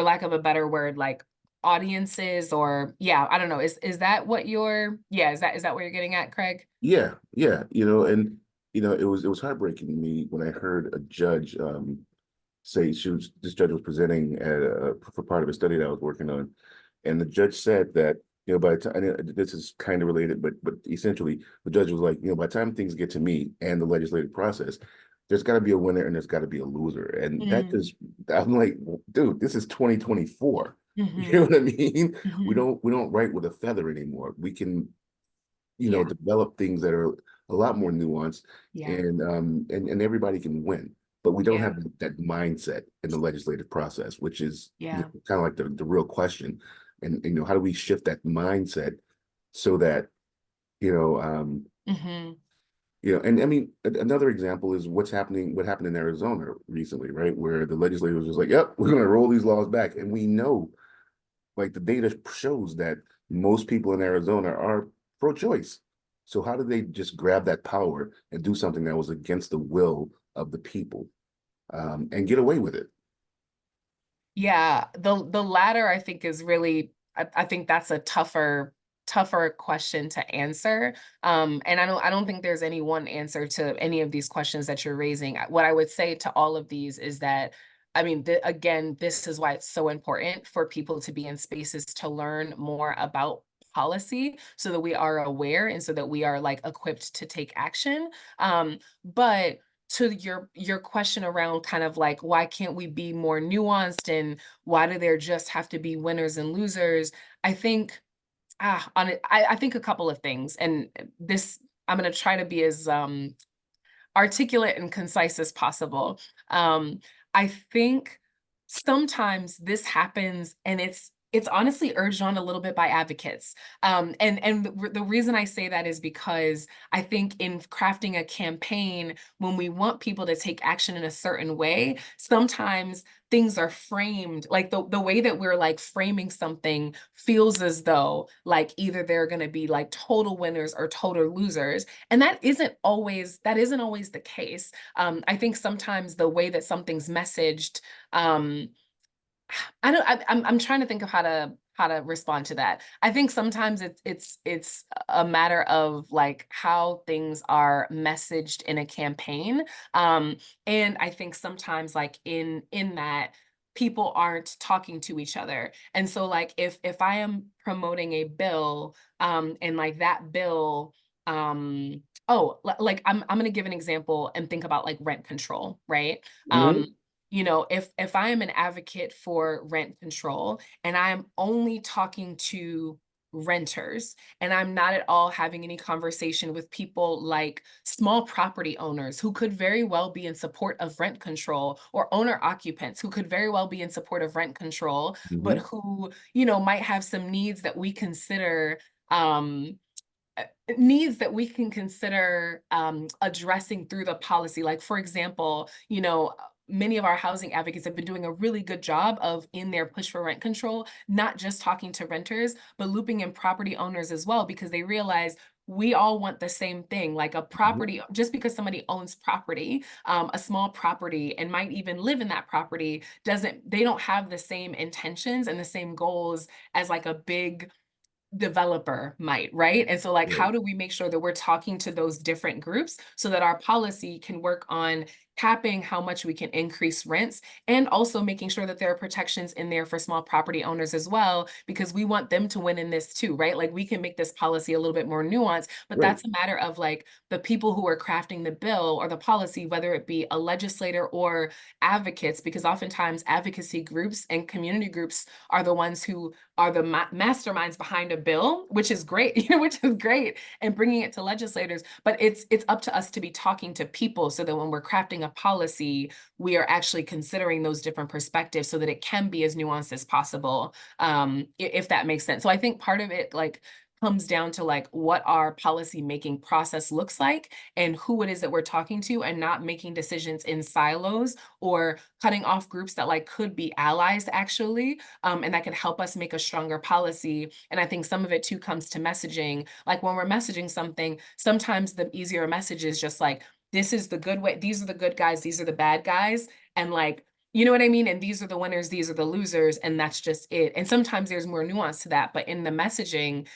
lack of a better word, like audiences, or I don't know. Is that what you're is that what you're getting at, Craig? Yeah, and it was heartbreaking to me when I heard a judge say this judge was presenting for part of a study that I was working on, and the judge said that by the time, and this is kind of related, but essentially the judge was like, by the time things get to me and the legislative process, there's got to be a winner and there's got to be a loser, and that just, I'm like, dude, this is 2024. You know what I mean? We don't write with a feather anymore. We can develop things that are a lot more nuanced, and everybody can win. But we don't have that mindset in the legislative process, which is kind of like the real question. And how do we shift that mindset so that You know, and I mean, another example is what happened in Arizona recently, right? Where the legislature was just like, yep, we're gonna roll these laws back. And we know, like the data shows that most people in Arizona are pro-choice. So how did they just grab that power and do something that was against the will of the people, and get away with it? Yeah, the latter I think is really I think that's a tougher question to answer. And I don't think there's any one answer to any of these questions that you're raising. What I would say to all of these is that I mean, again, this is why it's so important for people to be in spaces to learn more about policy so that we are aware and so that we are like equipped to take action. But to your question around kind of like why can't we be more nuanced and why do there just have to be winners and losers? I think I think a couple of things, and this I'm going to try to be as articulate and concise as possible. I think sometimes this happens and it's honestly urged on a little bit by advocates. And the reason I say that is because I think in crafting a campaign, when we want people to take action in a certain way, sometimes things are framed like the way that we're like framing something feels as though like either they're going to be like total winners or total losers, and that isn't always the case. I think sometimes the way that something's messaged, I'm trying to think of how to respond to that. I think sometimes it's a matter of like how things are messaged in a campaign. And I think sometimes like in that people aren't talking to each other. And so like if I am promoting a bill, and like that bill, like I'm gonna give an example and think about like rent control, right? Mhm. You know, if I am an advocate for rent control and I'm only talking to renters and I'm not at all having any conversation with people like small property owners who could very well be in support of rent control, or owner occupants who could very well be in support of rent control, but Mhm. who, you know, might have some needs that we consider um needs that we can consider addressing through the policy. Like, for example, you know, many of our housing advocates have been doing a really good job of in their push for rent control, not just talking to renters, but looping in property owners as well, because they realize we all want the same thing. Like a Mhm. property, just because somebody owns property, a small property, and might even live in that property, they don't have the same intentions and the same goals as like a big developer might, right? And so like, Right. how do we make sure that we're talking to those different groups so that our policy can work on capping how much we can increase rents, and also making sure that there are protections in there for small property owners as well, because we want them to win in this too, right? Like we can make this policy a little bit more nuanced, but Right. that's a matter of like the people who are crafting the bill or the policy, whether it be a legislator or advocates, because oftentimes advocacy groups and community groups are the ones who are the masterminds behind a bill, which is great, you know, which is great, and bringing it to legislators. But it's up to us to be talking to people so that when we're crafting a policy, we are actually considering those different perspectives so that it can be as nuanced as possible, if that makes sense. So I think part of it like comes down to like what our policy making process looks like and who it is that we're talking to, and not making decisions in silos or cutting off groups that like could be allies actually, and that could help us make a stronger policy. And I think some of it too comes to messaging. Like when we're messaging something, sometimes the easier message is just like, this is the good way, these are the good guys, these are the bad guys. And like, you know what I mean? And these are the winners, these are the losers, and that's just it. And sometimes there's more nuance to that. But in the messaging,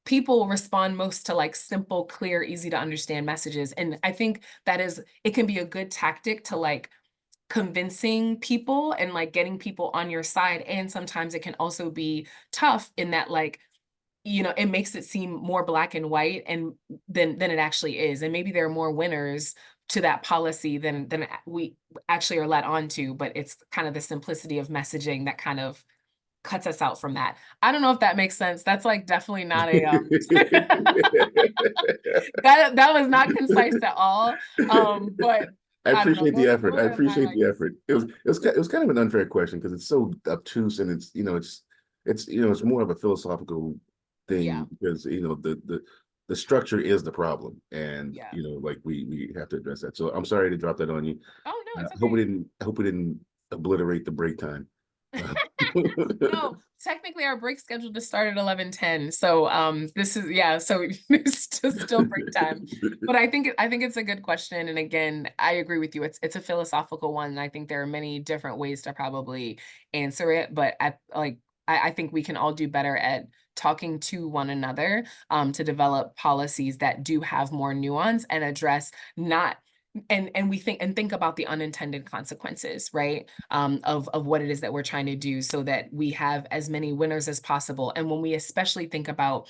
people respond most to like simple, clear, easy to understand messages. And I think it can be a good tactic to like convincing people and like getting people on your side. And sometimes it can also be tough in that like, you know, it makes it seem more black and white and than it actually is. And maybe there are more winners to that policy than we actually are let on to, but it's kind of the simplicity of messaging that kind of cuts us out from that. I don't know if that makes sense. That's like definitely not a that was not concise at all. But I I don't know. appreciate the effort. I Those are my appreciate like. the effort. It was kind of an unfair question because it's so obtuse, and it's it's more of a philosophical Yeah. thing because the the structure is the problem, and Yeah. you know, like we have to address that. So I'm sorry to drop that on you. Oh, no, it's I hope we okay. didn't. I hope we didn't obliterate the break time. No, technically our break scheduled to start at 11:10. So this is, yeah, so it's just still break time. But I think it's a good question. And again, I agree with you. It's a philosophical one. And I think there are many different ways to probably answer it. But I think we can all do better at talking to one another to develop policies that do have more nuance and address not and we think about the unintended consequences, right? Of what it is that we're trying to do so that we have as many winners as possible. And when we especially think about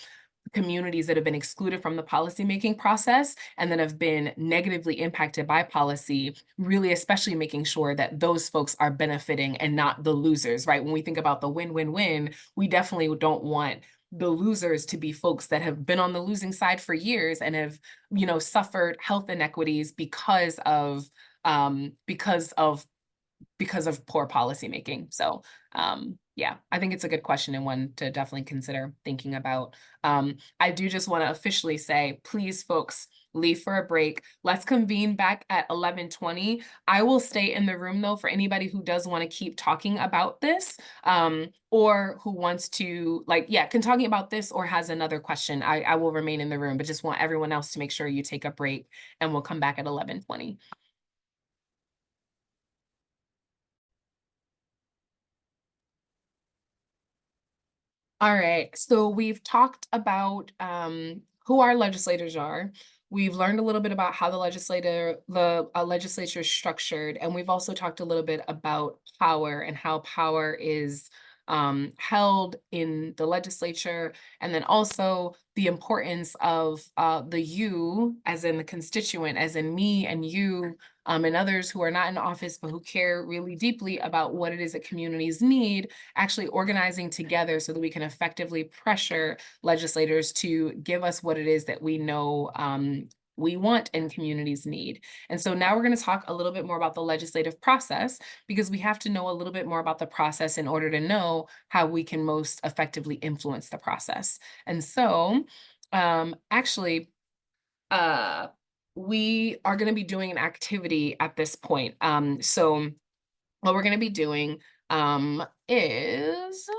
communities that have been excluded from the policymaking process and that have been negatively impacted by policy, really especially making sure that those folks are benefiting and not the losers, right? When we think about the win-win-win, we definitely don't want the losers to be folks that have been on the losing side for years and have, you know, suffered health inequities because of poor policymaking. So yeah, I think it's a good question and one to definitely consider thinking about. I do just want to officially say, please, folks, leave for a break. Let's convene back at 11:20. I will stay in the room though for anybody who does want to keep talking about this or who wants to can talking about this or has another question. I will remain in the room, but just want everyone else to make sure you take a break and we'll come back at 11:20. All right, so we've talked about who our legislators are. We've learned a little bit about how the legislature is structured, and we've also talked a little bit about power and how power is held in the legislature, and then also the importance of the you, as in the constituent, as in me and you, and others who are not in office but who care really deeply about what it is that communities need, actually organizing together so that we can effectively pressure legislators to give us what it is that we know we want and communities need. And so now we're going to talk a little bit more about the legislative process because we have to know a little bit more about the process in order to know how we can most effectively influence the process. And so actually, we are going to be doing an activity at this point. So what we're going to be doing is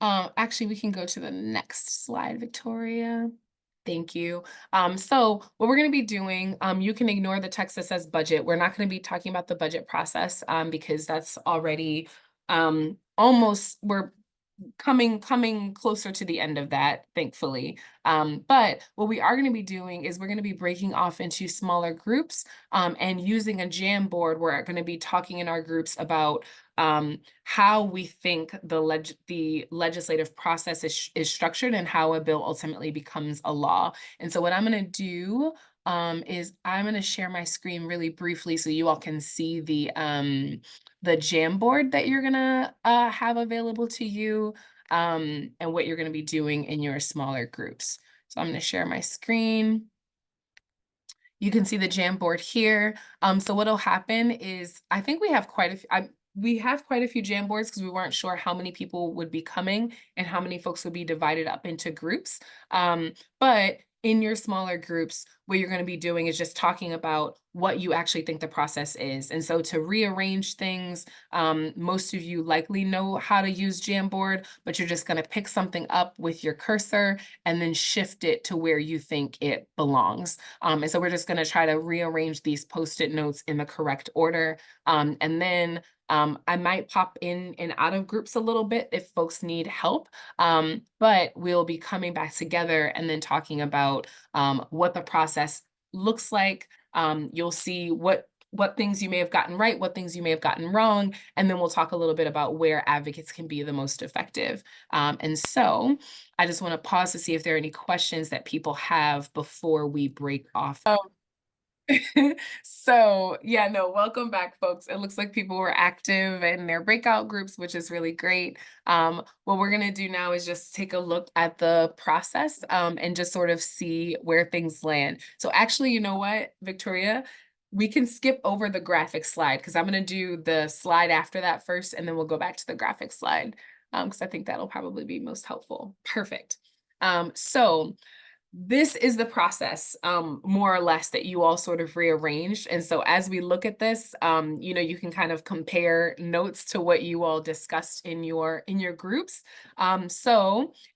actually we can go to the next slide, Victoria. Thank you. So what we're going to be doing, you can ignore the text that says budget. We're not going to be talking about the budget process because that's already almost, we're coming closer to the end of that, thankfully. But what we are going to be doing is we're going to be breaking off into smaller groups and using a Jamboard. We're going to be talking in our groups about how we think the legislative process is structured and how a bill ultimately becomes a law. And so what I'm going to do is I'm going to share my screen really briefly so you all can see the Jamboard that you're gonna have available to you and what you're gonna be doing in your smaller groups. So I'm gonna share my screen. You can see the Jamboard here. So what'll happen is I think we have quite a few Jamboards because we weren't sure how many people would be coming and how many folks would be divided up into groups. But in your smaller groups, what you're going to be doing is just talking about what you actually think the process is. And so to rearrange things, most of you likely know how to use Jamboard, but you're just going to pick something up with your cursor and then shift it to where you think it belongs. And so we're just going to try to rearrange these Post-it notes in the correct order. And then I might pop in and out of groups a little bit if folks need help, but we'll be coming back together and then talking about what the process looks like. You'll see what things you may have gotten right, what things you may have gotten wrong, and then we'll talk a little bit about where advocates can be the most effective. And so I just want to pause to see if there are any questions that people have before we break off. So yeah, no, welcome back, folks. It looks like people were active in their breakout groups, which is really great. What we're gonna do now is just take a look at the process and just sort of see where things land. So actually, you know what, Victoria, we can skip over the graphic slide because I'm gonna do the slide after that first, and then we'll go back to the graphic slide because I think that'll probably be most helpful. Perfect. So this is the process, more or less, that you all sort of rearranged. And so as we look at this, you know, you can kind of compare notes to what you all discussed in your groups. And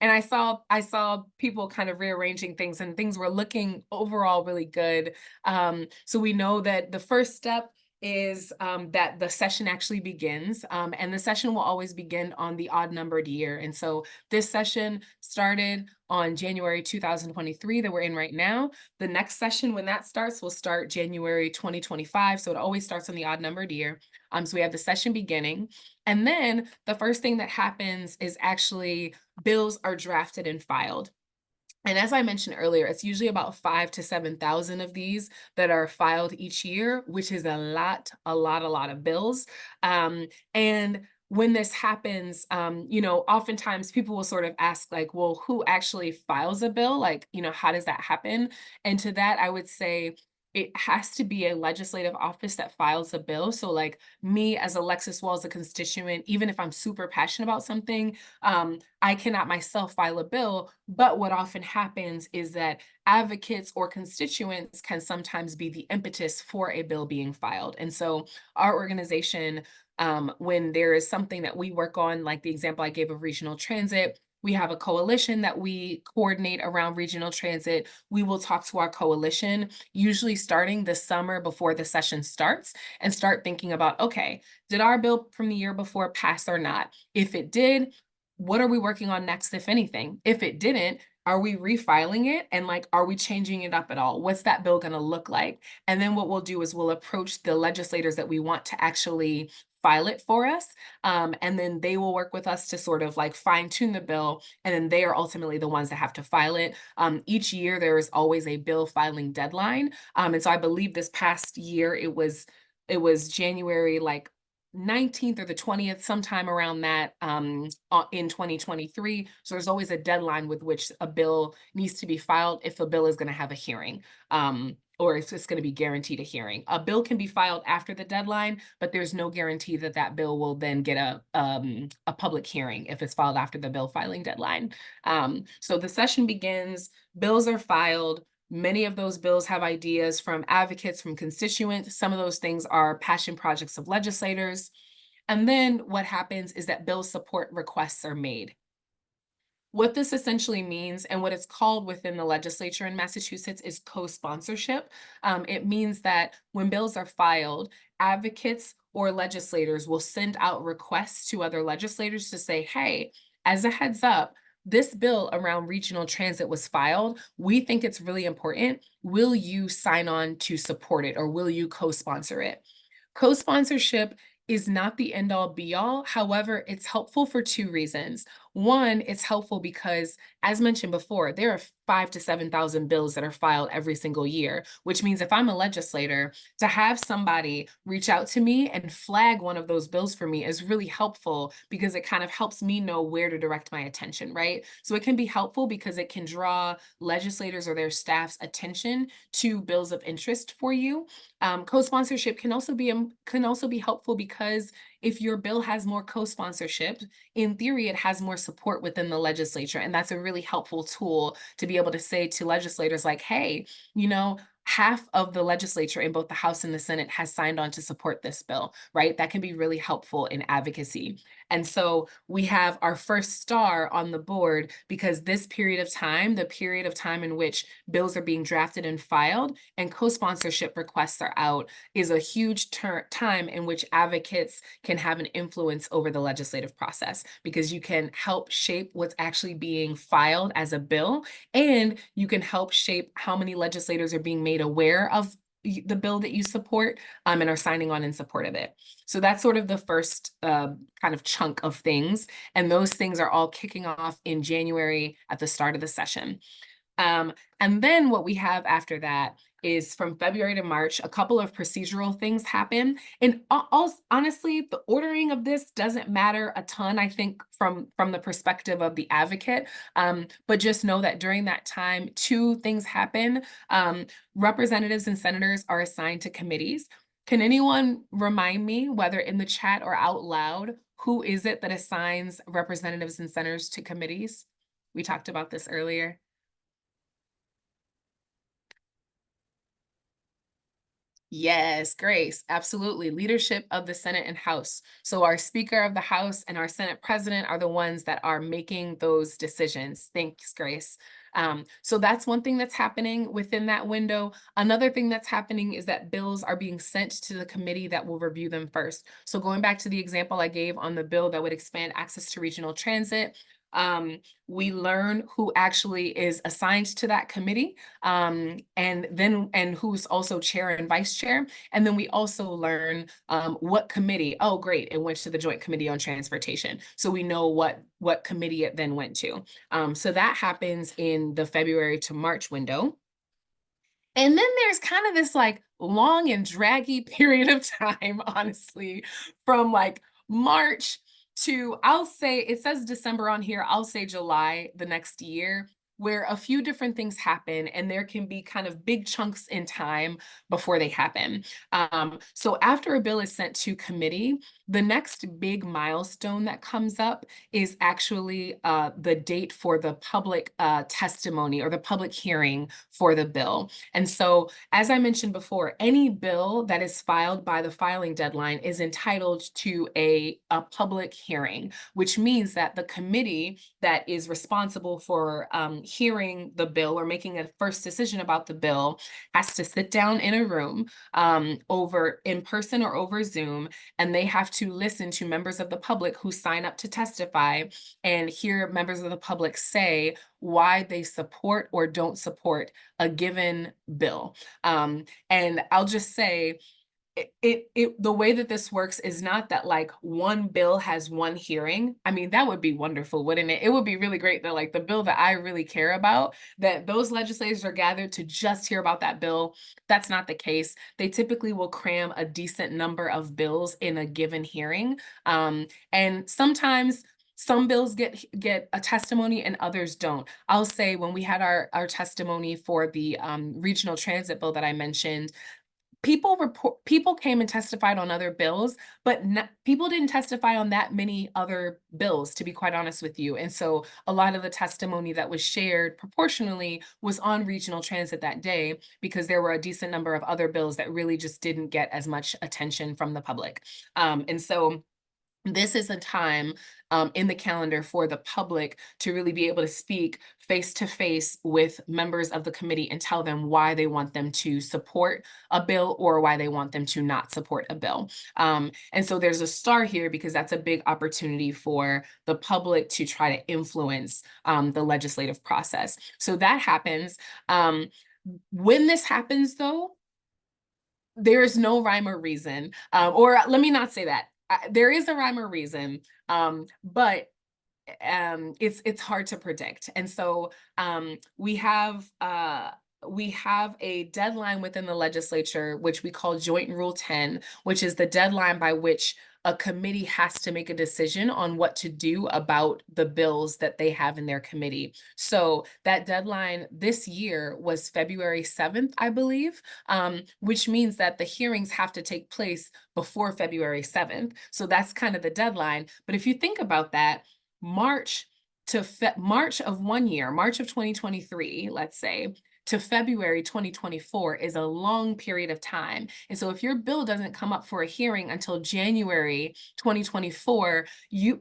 I saw people kind of rearranging things, and things were looking overall really good. So we know that the first step is that the session actually begins, and the session will always begin on the odd numbered year. And so this session started on January 2023 that we're in right now. The next session, when that starts, will start January 2025. So it always starts on the odd numbered year. So we have the session beginning. And then the first thing that happens is actually bills are drafted and filed. And as I mentioned earlier, it's usually about 5,000 to 7,000 of these that are filed each year, which is a lot of bills. And when this happens, you know, oftentimes people will sort of ask, like, well, who actually files a bill? Like, you know, how does that happen? And to that, I would say it has to be a legislative office that files a bill. So like me as Alexis Walls, a constituent, even if I'm super passionate about something, I cannot myself file a bill. But what often happens is that advocates or constituents can sometimes be the impetus for a bill being filed. And so our organization, when there is something that we work on, like the example I gave of regional transit, we have a coalition that we coordinate around regional transit. We will talk to our coalition, usually starting the summer before the session starts, and start thinking about, okay, did our bill from the year before pass or not? If it did, what are we working on next, if anything? If it didn't, are we refiling it? And like, are we changing it up at all? What's that bill gonna look like? And then what we'll do is we'll approach the legislators that we want to actually file it for us. And then they will work with us to sort of like fine tune the bill. And then they are ultimately the ones that have to file it. Each year there is always a bill filing deadline. And so I believe this past year it was January like 19th or the 20th, sometime around that, in 2023. So there's always a deadline with which a bill needs to be filed if a bill is going to have a hearing. Or if it's going to be guaranteed a hearing. A bill can be filed after the deadline, but there's no guarantee that that bill will then get a public hearing if it's filed after the bill filing deadline. So the session begins, bills are filed. Many of those bills have ideas from advocates, from constituents. Some of those things are passion projects of legislators. And then what happens is that bill support requests are made. What this essentially means, and what it's called within the legislature in Massachusetts, is co-sponsorship. It means that when bills are filed, advocates or legislators will send out requests to other legislators to say, hey, as a heads up, this bill around regional transit was filed. We think it's really important. Will you sign on to support it, or will you co-sponsor it? Co-sponsorship is not the end all be all. However, it's helpful for two reasons. One, it's helpful because, as mentioned before, there are 5,000 to 7,000 bills that are filed every single year, which means if I'm a legislator, to have somebody reach out to me and flag one of those bills for me is really helpful, because it kind of helps me know where to direct my attention, right? So it can be helpful because it can draw legislators or their staff's attention to bills of interest for you. Co-sponsorship can also be helpful because if your bill has more co-sponsorship, in theory, it has more support within the legislature. And that's a really helpful tool to be able to say to legislators like, hey, you know, half of the legislature in both the House and the Senate has signed on to support this bill, right? That can be really helpful in advocacy. And so we have our first star on the board because this period of time, the period of time in which bills are being drafted and filed and co-sponsorship requests are out, is a huge time in which advocates can have an influence over the legislative process, because you can help shape what's actually being filed as a bill, and you can help shape how many legislators are being made aware of the bill that you support, and are signing on in support of it. So that's sort of the first kind of chunk of things. And those things are all kicking off in January at the start of the session. And then what we have after that is from February to March, a couple of procedural things happen. And honestly, the ordering of this doesn't matter a ton, I think, from the perspective of the advocate. But just know that during that time, two things happen. Representatives and senators are assigned to committees. Can anyone remind me, whether in the chat or out loud, who is it that assigns representatives and senators to committees? We talked about this earlier. Yes, Grace, absolutely. Leadership of the Senate and House. So our Speaker of the House and our Senate President are the ones that are making those decisions. Thanks, Grace. So that's one thing that's happening within that window. Another thing that's happening is that bills are being sent to the committee that will review them first. So going back to the example I gave on the bill that would expand access to regional transit, we learn who actually is assigned to that committee, and who's also chair and vice chair. And then we also learn what committee. Oh, great, it went to the Joint Committee on Transportation. So we know what committee it then went to. So that happens in the February to March window. And then there's kind of this like long and draggy period of time, honestly, from like March to, I'll say, it says December on here, I'll say July the next year, where a few different things happen and there can be kind of big chunks in time before they happen. So after a bill is sent to committee, the next big milestone that comes up is actually the date for the public testimony or the public hearing for the bill. And so, as I mentioned before, any bill that is filed by the filing deadline is entitled to a public hearing, which means that the committee that is responsible for hearing the bill or making a first decision about the bill has to sit down in a room over in person or over Zoom, and they have to listen to members of the public who sign up to testify and hear members of the public say why they support or don't support a given bill. And I'll just say, the way that this works is not that like one bill has one hearing. I mean, that would be wonderful, wouldn't it? It would be really great that like the bill that I really care about, that those legislators are gathered to just hear about that bill. That's not the case. They typically will cram a decent number of bills in a given hearing. And sometimes some bills get a testimony and others don't. I'll say when we had our testimony for the regional transit bill that I mentioned, people came and testified on other bills, but people didn't testify on that many other bills, to be quite honest with you. And so a lot of the testimony that was shared proportionally was on regional transit that day, because there were a decent number of other bills that really just didn't get as much attention from the public. And so this is a time in the calendar for the public to really be able to speak face to face with members of the committee and tell them why they want them to support a bill or why they want them to not support a bill. And so there's a star here because that's a big opportunity for the public to try to influence the legislative process. So that happens. When this happens, though, there is no rhyme or reason, or let me not say that. There is a rhyme or reason, but it's hard to predict. And so we have a deadline within the legislature, which we call Joint Rule 10, which is the deadline by which a committee has to make a decision on what to do about the bills that they have in their committee. So that deadline this year was February 7th, I believe, which means that the hearings have to take place before February 7th. So that's kind of the deadline. But if you think about that, March of 1 year, March of 2023, let's say, to February 2024 is a long period of time. And so if your bill doesn't come up for a hearing until January 2024,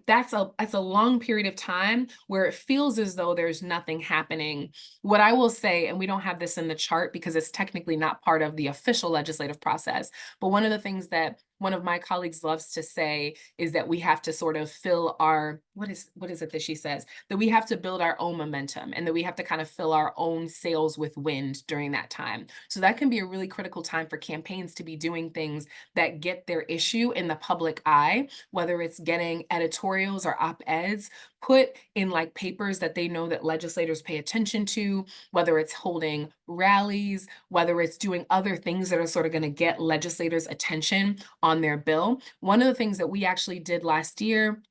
that's a long period of time where it feels as though there's nothing happening. What I will say, and we don't have this in the chart because it's technically not part of the official legislative process, but one of the things that one of my colleagues loves to say is that we have to sort of fill our, what is it that she says? That we have to build our own momentum and that we have to kind of fill our own sails with wind during that time. So that can be a really critical time for campaigns to be doing things that get their issue in the public eye, whether it's getting editorials or op-eds put in like papers that they know that legislators pay attention to, whether it's holding rallies, whether it's doing other things that are sort of going to get legislators' attention on their bill. One of the things that we actually did last year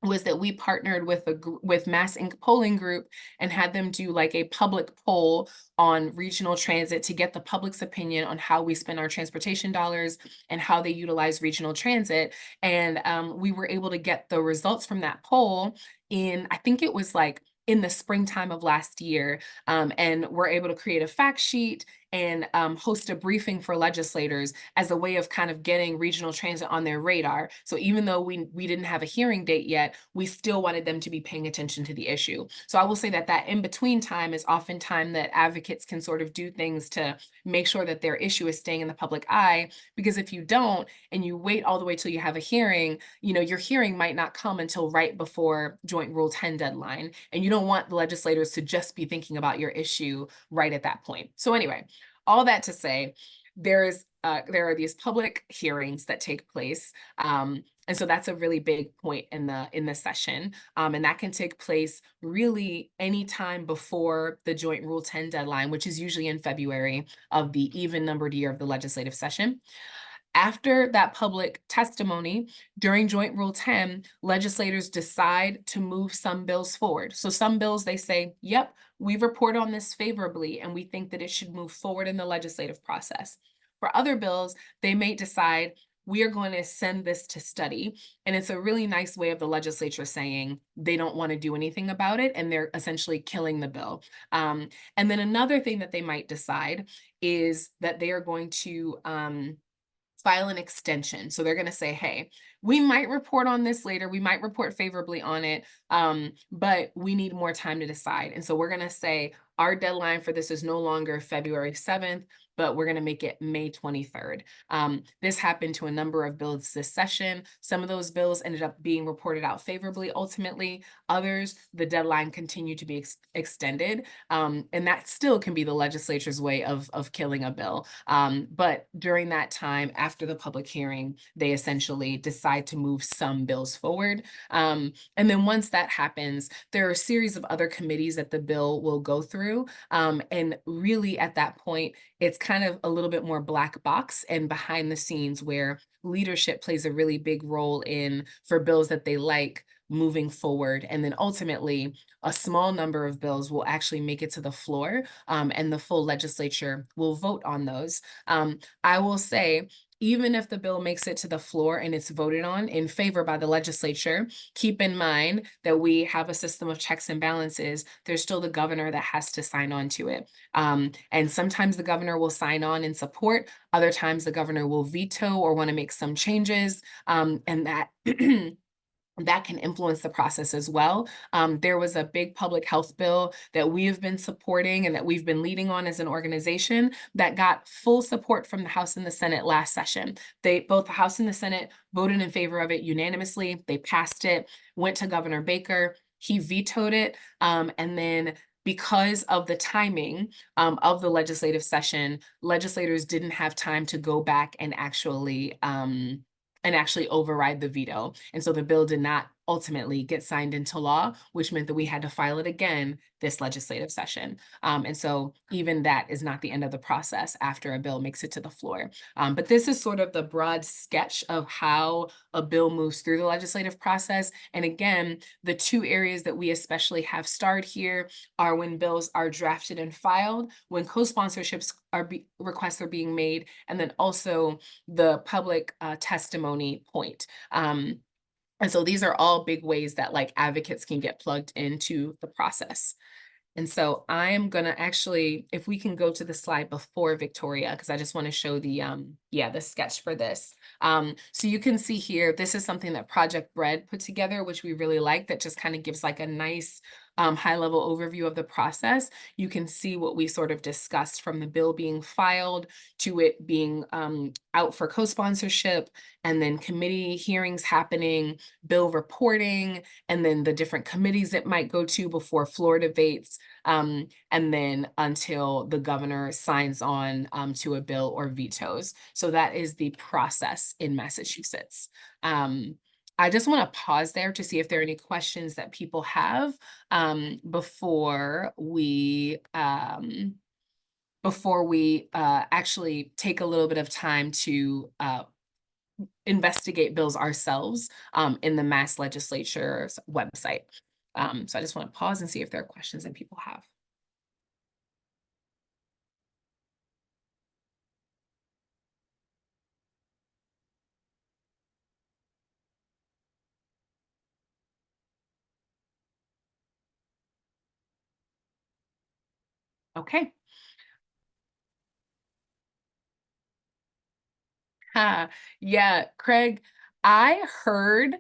was that we partnered with Mass Inc. Polling Group and had them do like a public poll on regional transit to get the public's opinion on how we spend our transportation dollars and how they utilize regional transit. And we were able to get the results from that poll in, I think it was like in the springtime of last year, and we're able to create a fact sheet and host a briefing for legislators as a way of kind of getting regional transit on their radar. So even though we didn't have a hearing date yet, we still wanted them to be paying attention to the issue. So I will say that that in between time is often time that advocates can sort of do things to make sure that their issue is staying in the public eye. Because if you don't, and you wait all the way till you have a hearing, you know, your hearing might not come until right before Joint Rule 10 deadline. And you don't want the legislators to just be thinking about your issue right at that point. So anyway, all that to say, there are these public hearings that take place. And so that's a really big point in the session. And that can take place really anytime before the Joint Rule 10 deadline, which is usually in February of the even numbered year of the legislative session. After that public testimony during Joint Rule 10, legislators decide to move some bills forward. So some bills they say, yep, we report on this favorably and we think that it should move forward in the legislative process. For other bills, they may decide we are going to send this to study. And it's a really nice way of the legislature saying they don't want to do anything about it and they're essentially killing the bill. And then another thing that they might decide is that they are going to file an extension. So they're going to say, hey, we might report on this later. We might report favorably on it, but we need more time to decide. And so we're going to say our deadline for this is no longer February 7th, but we're going to make it May 23rd. This happened to a number of bills this session. Some of those bills ended up being reported out favorably ultimately. Others, the deadline continued to be extended. And that still can be the legislature's way of killing a bill. But during that time, after the public hearing, they essentially decide to move some bills forward. And then once that happens, there are a series of other committees that the bill will go through. And really at that point, it's kind of a little bit more black box and behind the scenes where leadership plays a really big role in for bills that they like moving forward. And then ultimately, a small number of bills will actually make it to the floor and the full legislature will vote on those. I will say, even if the bill makes it to the floor and it's voted on in favor by the legislature, keep in mind that we have a system of checks and balances. There's still the governor that has to sign on to it. And sometimes the governor will sign on in support. Other times the governor will veto or want to make some changes. And that that can influence the process as well. There was a big public health bill that we have been supporting and that we've been leading on as an organization that got full support from the House and the Senate last session. Both the House and the Senate voted in favor of it unanimously. They passed it, went to Governor Baker. He vetoed it. And then because of the timing of the legislative session, legislators didn't have time to go back and actually override the veto. And so the bill did not ultimately get signed into law, which meant that we had to file it again this legislative session. And so even that is not the end of the process after a bill makes it to the floor. But this is sort of the broad sketch of how a bill moves through the legislative process. And again, the two areas that we especially have starred here are when bills are drafted and filed, when co-sponsorships requests are being made, and then also the public testimony point. And so these are all big ways that like advocates can get plugged into the process. And so I am gonna actually, if we can go to the slide before Victoria, because I just want to show the sketch for this. So you can see here, this is something that Project Bread put together, which we really like, that just kind of gives like a nice high level overview of the process. You can see what we sort of discussed from the bill being filed to it being out for co-sponsorship, and then committee hearings happening, bill reporting, and then the different committees it might go to before floor debates, and then until the governor signs on to a bill or vetoes. So that is the process in Massachusetts. I just want to pause there to see if there are any questions that people have before we actually take a little bit of time to investigate bills ourselves in the Mass Legislature's website. So I just want to pause and see if there are questions that people have. Okay. Yeah, Craig, I heard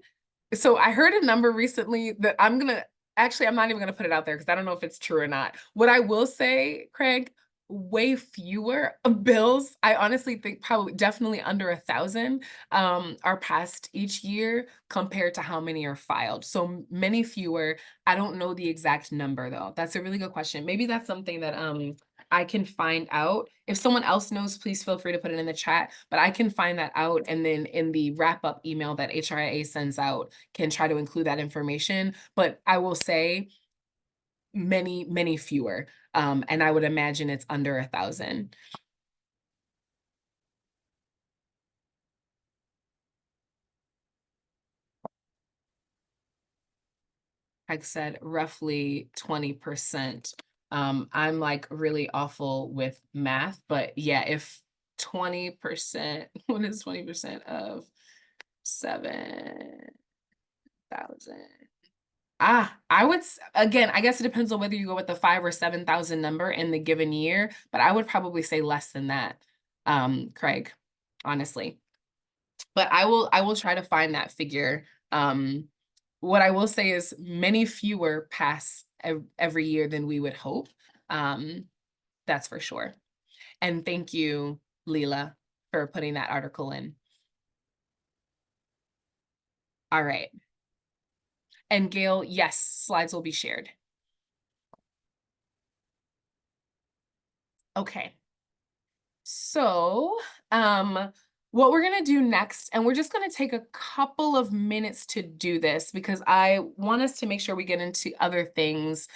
a number recently that I'm not even gonna put it out there because I don't know if it's true or not. What I will say, Craig, way fewer bills. I honestly think probably definitely under 1,000 are passed each year compared to how many are filed. So many fewer. I don't know the exact number though. That's a really good question. Maybe that's something that I can find out. If someone else knows, please feel free to put it in the chat, but I can find that out. And then in the wrap up email that HRIA sends out, can try to include that information. But I will say many, many fewer. And I would imagine it's under 1,000. Like I said, roughly 20%. I'm like really awful with math, but yeah, if 20%, what is 20% of 7,000? Again, I guess it depends on whether you go with the 5 or 7,000 number in the given year, but I would probably say less than that, Craig, honestly. But I will try to find that figure. What I will say is many fewer pass every year than we would hope. That's for sure. And thank you, Leela, for putting that article in. All right. And Gail, yes, slides will be shared. Okay. So, what we're gonna do next, and we're just gonna take a couple of minutes to do this because I want us to make sure we get into other things,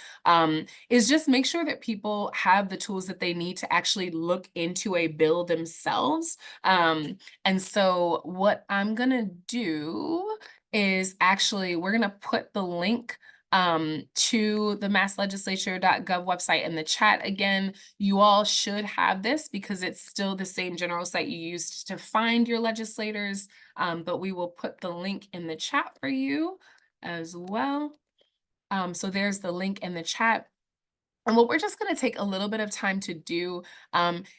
is just make sure that people have the tools that they need to actually look into a bill themselves. And so what I'm gonna do is actually, we're gonna put the link to the masslegislature.gov website in the chat. Again, you all should have this because it's still the same general site you used to find your legislators, but we will put the link in the chat for you as well. So there's the link in the chat. And what we're just going to take a little bit of time to do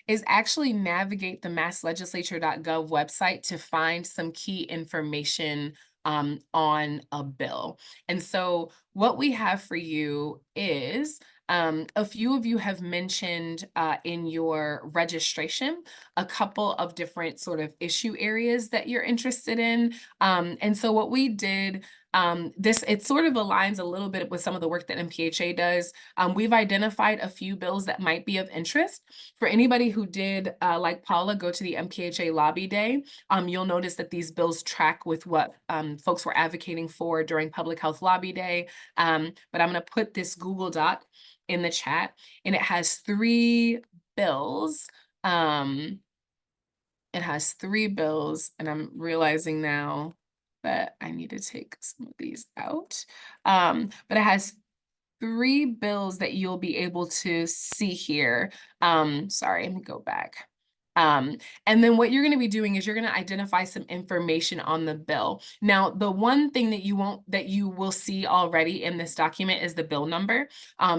is actually navigate the masslegislature.gov website to find some key information on a bill. And so what we have for you is a few of you have mentioned in your registration a couple of different sort of issue areas that you're interested in. And so what we did, it sort of aligns a little bit with some of the work that MPHA does. We've identified a few bills that might be of interest. For anybody who did, like Paula, go to the MPHA lobby day, you'll notice that these bills track with what folks were advocating for during Public Health Lobby Day. But I'm going to put this Google Doc in the chat, and it has 3 bills. It has 3 bills, and I'm realizing now that I need to take some of these out. But it has 3 bills that you'll be able to see here. Sorry, let me go back. And then what you're going to be doing is you're going to identify some information on the bill. Now, the one thing that you will see already in this document is the bill number.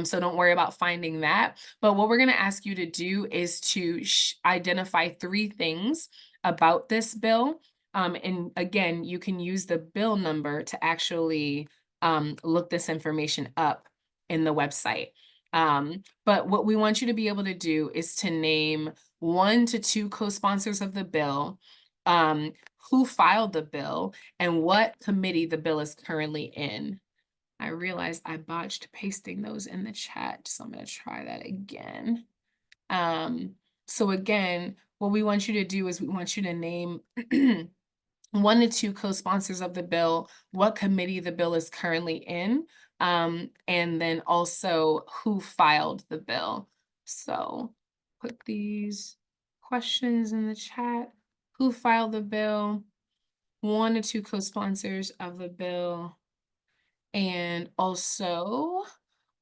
So don't worry about finding that. But what we're going to ask you to do is to identify 3 things about this bill. And again, you can use the bill number to actually look this information up in the website. But what we want you to be able to do is to name 1 to 2 co-sponsors of the bill, who filed the bill, and what committee the bill is currently in. I realized I botched pasting those in the chat, so I'm going to try that again. So again, what we want you to do is we want you to name 1 to 2 co-sponsors of the bill, what committee the bill is currently in, and then also who filed the bill. So put these questions in the chat. Who filed the bill? 1 to 2 co-sponsors of the bill, and also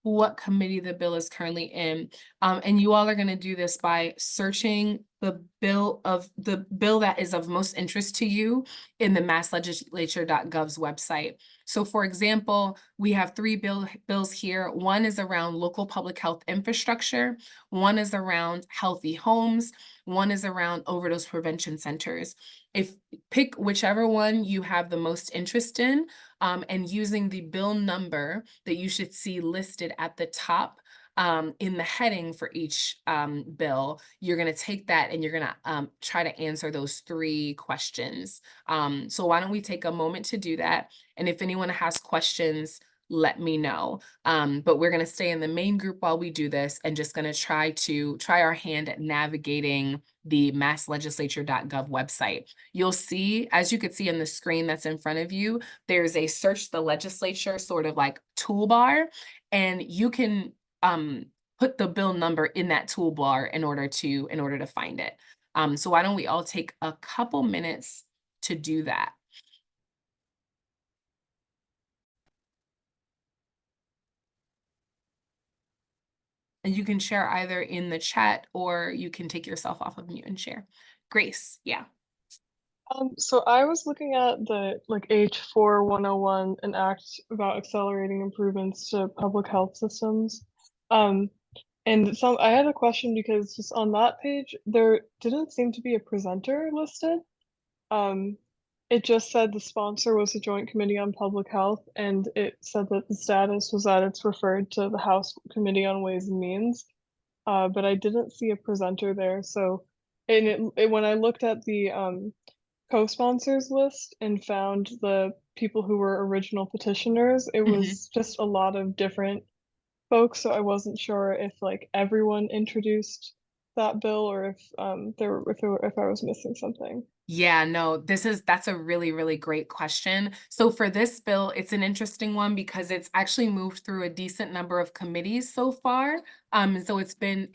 what committee the bill is currently in. And you all are going to do this by searching the bill that is of most interest to you in the masslegislature.gov's website. So for example, we have three bills here. One is around local public health infrastructure. One is around healthy homes. One is around overdose prevention centers. Pick whichever one you have the most interest in, and using the bill number that you should see listed at the top in the heading for each bill, you're going to take that and you're going to try to answer those three questions. So why don't we take a moment to do that? And if anyone has questions, let me know. But we're going to stay in the main group while we do this and just going to try our hand at navigating the masslegislature.gov website. You'll see, as you could see on the screen that's in front of you, there's a search the legislature sort of like toolbar, and you can put the bill number in that toolbar in order to find it. So why don't we all take a couple minutes to do that? And you can share either in the chat or you can take yourself off of mute and share. Grace, yeah. So I was looking at the H4 101, an act about accelerating improvements to public health systems. And I had a question because just on that page, there didn't seem to be a presenter listed. It just said the sponsor was the Joint Committee on Public Health, and it said that the status was that it's referred to the House Committee on Ways and Means. But I didn't see a presenter there. So, and when I looked at the co-sponsors list and found the people who were original petitioners, it was just a lot of different folks. So I wasn't sure if everyone introduced that bill or if if I was missing something. Yeah, no, that's a really, really great question. So for this bill, it's an interesting one because it's actually moved through a decent number of committees so far. So it's been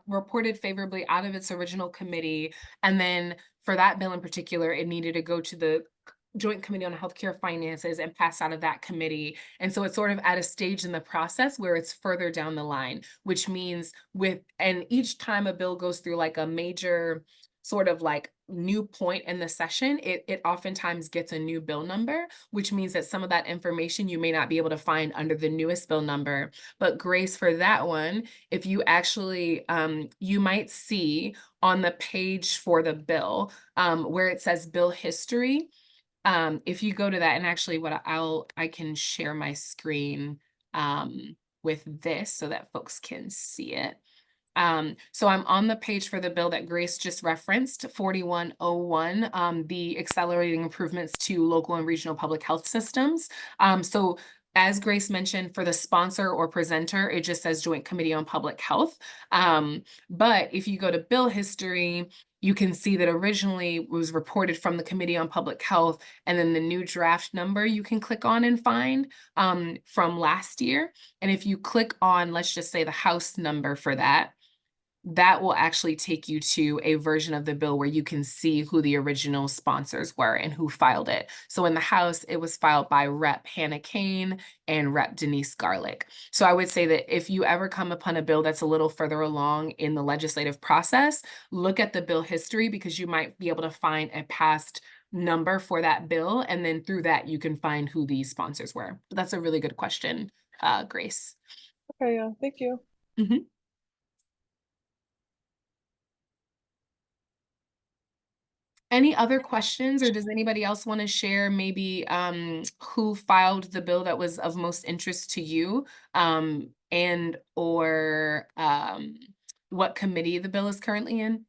reported favorably out of its original committee. And then for that bill in particular, it needed to go to the Joint Committee on Healthcare Finances and pass out of that committee. And so it's sort of at a stage in the process where it's further down the line, which means and each time a bill goes through like a major sort of like new point in the session, it oftentimes gets a new bill number, which means that some of that information you may not be able to find under the newest bill number. But Grace, for that one, if you actually, you might see on the page for the bill where it says bill history, if you go to that, and actually I can share my screen with this so that folks can see it. So I'm on the page for the bill that Grace just referenced, 4101, the accelerating improvements to local and regional public health systems. So as Grace mentioned, for the sponsor or presenter, it just says Joint Committee on Public Health. But if you go to bill history, you can see that originally it was reported from the Committee on Public Health, and then the new draft number you can click on and find from last year. And if you click on, let's just say the House number for that will actually take you to a version of the bill where you can see who the original sponsors were and who filed it. So in the House, it was filed by Rep. Hannah Kane and Rep. Denise Garlick. So I would say that if you ever come upon a bill that's a little further along in the legislative process, look at the bill history because you might be able to find a past number for that bill. And then through that, you can find who these sponsors were. But that's a really good question, Grace. Okay, yeah, thank you. Any other questions, or does anybody else want to share maybe who filed the bill that was of most interest to you, and or what committee the bill is currently in?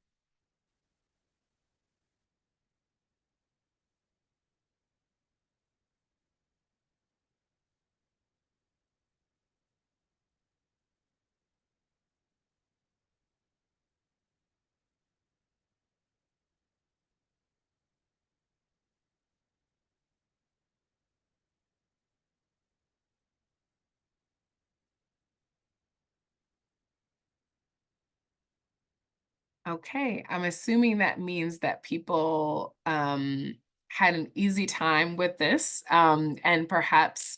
Okay, I'm assuming that means that people had an easy time with this and perhaps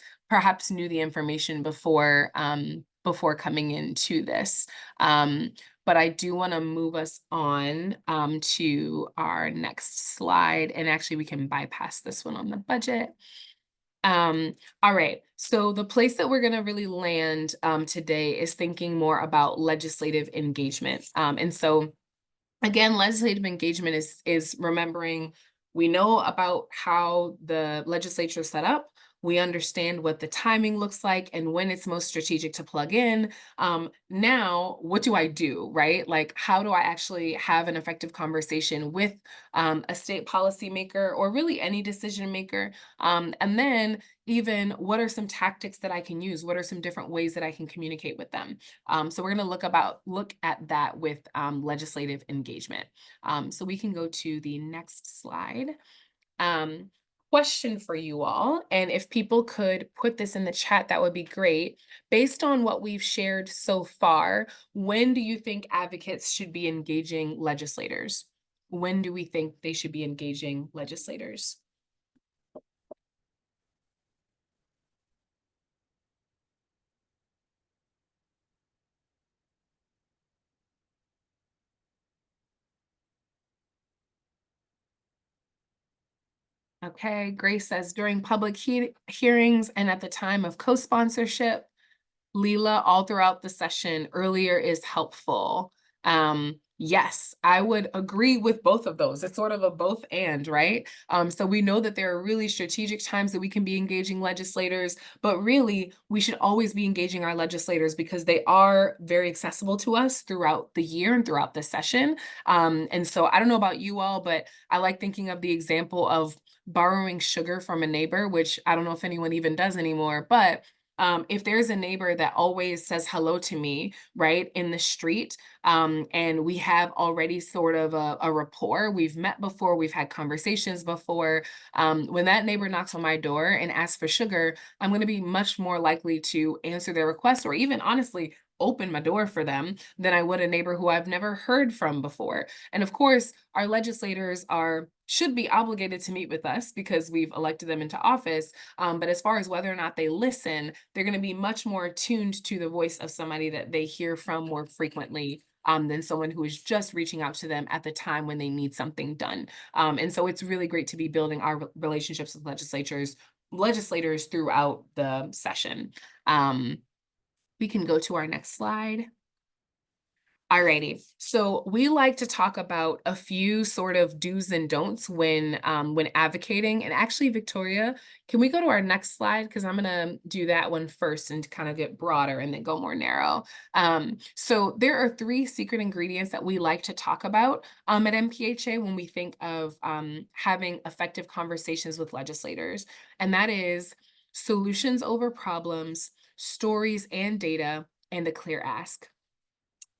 knew the information before before coming into this. But I do want to move us on to our next slide, and actually we can bypass this one on the budget. All right, so the place that we're going to really land today is thinking more about legislative engagement. And so again, legislative engagement is remembering we know about how the legislature is set up. We understand what the timing looks like and when it's most strategic to plug in. Now, what do I do, right? Like, how do I actually have an effective conversation with a state policymaker or really any decision maker? And then even what are some tactics that I can use? What are some different ways that I can communicate with them? So we're going to look at that with legislative engagement. So we can go to the next slide. Question for you all, and if people could put this in the chat, that would be great. Based on what we've shared so far, when do you think advocates should be engaging legislators? When do we think they should be engaging legislators? Okay, Grace says during public hearings and at the time of co-sponsorship. Leela, all throughout the session, earlier is helpful. Yes, I would agree with both of those. It's sort of a both and, right? So we know that there are really strategic times that we can be engaging legislators, but really we should always be engaging our legislators because they are very accessible to us throughout the year and throughout the session. And so I don't know about you all, but I like thinking of the example of borrowing sugar from a neighbor, which I don't know if anyone even does anymore, but if there's a neighbor that always says hello to me, right, in the street, and we have already sort of a rapport, we've met before, we've had conversations before, when that neighbor knocks on my door and asks for sugar, I'm going to be much more likely to answer their request or even honestly open my door for them than I would a neighbor who I've never heard from before. And of course, our legislators should be obligated to meet with us because we've elected them into office. But as far as whether or not they listen, they're going to be much more attuned to the voice of somebody that they hear from more frequently than someone who is just reaching out to them at the time when they need something done. And so it's really great to be building our relationships with legislators throughout the session. We can go to our next slide. Alrighty, so we like to talk about a few sort of do's and don'ts when advocating. And actually, Victoria, can we go to our next slide? Because I'm gonna do that one first and kind of get broader and then go more narrow. So there are 3 secret ingredients that we like to talk about at MPHA when we think of having effective conversations with legislators. And that is solutions over problems, stories and data, and a clear ask.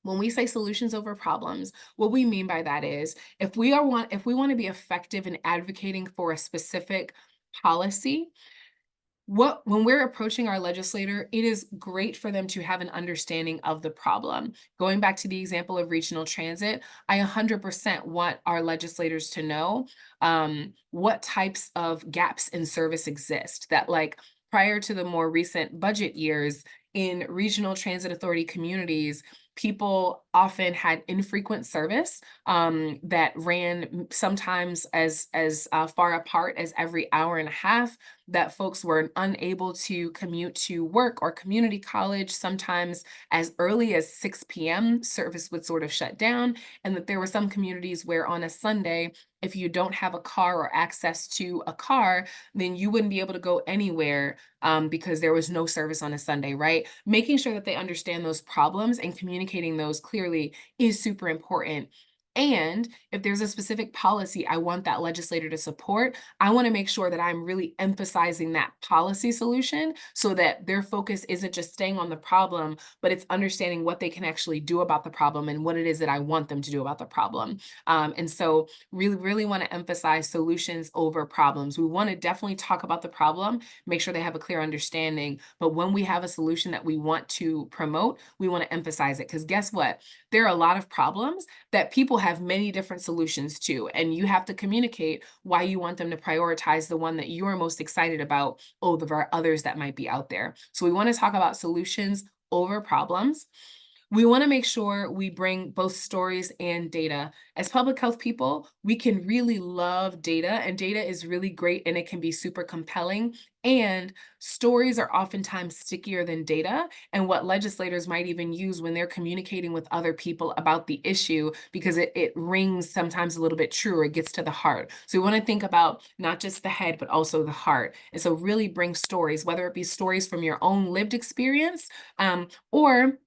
When we say solutions over problems, what we mean by that is if we want to be effective in advocating for a specific policy, when we're approaching our legislator, it is great for them to have an understanding of the problem. Going back to the example of regional transit, I 100% want our legislators to know what types of gaps in service exist that, like, prior to the more recent budget years in regional transit authority communities, people often had infrequent service that ran sometimes as far apart as every hour and a half, that folks were unable to commute to work or community college. Sometimes as early as 6 p.m. service would sort of shut down, and that there were some communities where on a Sunday, if you don't have a car or access to a car, then you wouldn't be able to go anywhere because there was no service on a Sunday, right? Making sure that they understand those problems and communicating those clearly is super important. And if there's a specific policy I want that legislator to support, I want to make sure that I'm really emphasizing that policy solution so that their focus isn't just staying on the problem, but it's understanding what they can actually do about the problem and what it is that I want them to do about the problem. And so really want to emphasize solutions over problems. We want to definitely talk about the problem, make sure they have a clear understanding. But when we have a solution that we want to promote, we want to emphasize it. Because guess what? There are a lot of problems that people have many different solutions to, and you have to communicate why you want them to prioritize the one that you are most excited about over others that might be out there. So we want to talk about solutions over problems. We want to make sure we bring both stories and data. As public health people, we can really love data, and data is really great and it can be super compelling. And stories are oftentimes stickier than data, and what legislators might even use when they're communicating with other people about the issue, because it rings sometimes a little bit truer, it gets to the heart. So we want to think about not just the head, but also the heart. And so really bring stories, whether it be stories from your own lived experience, or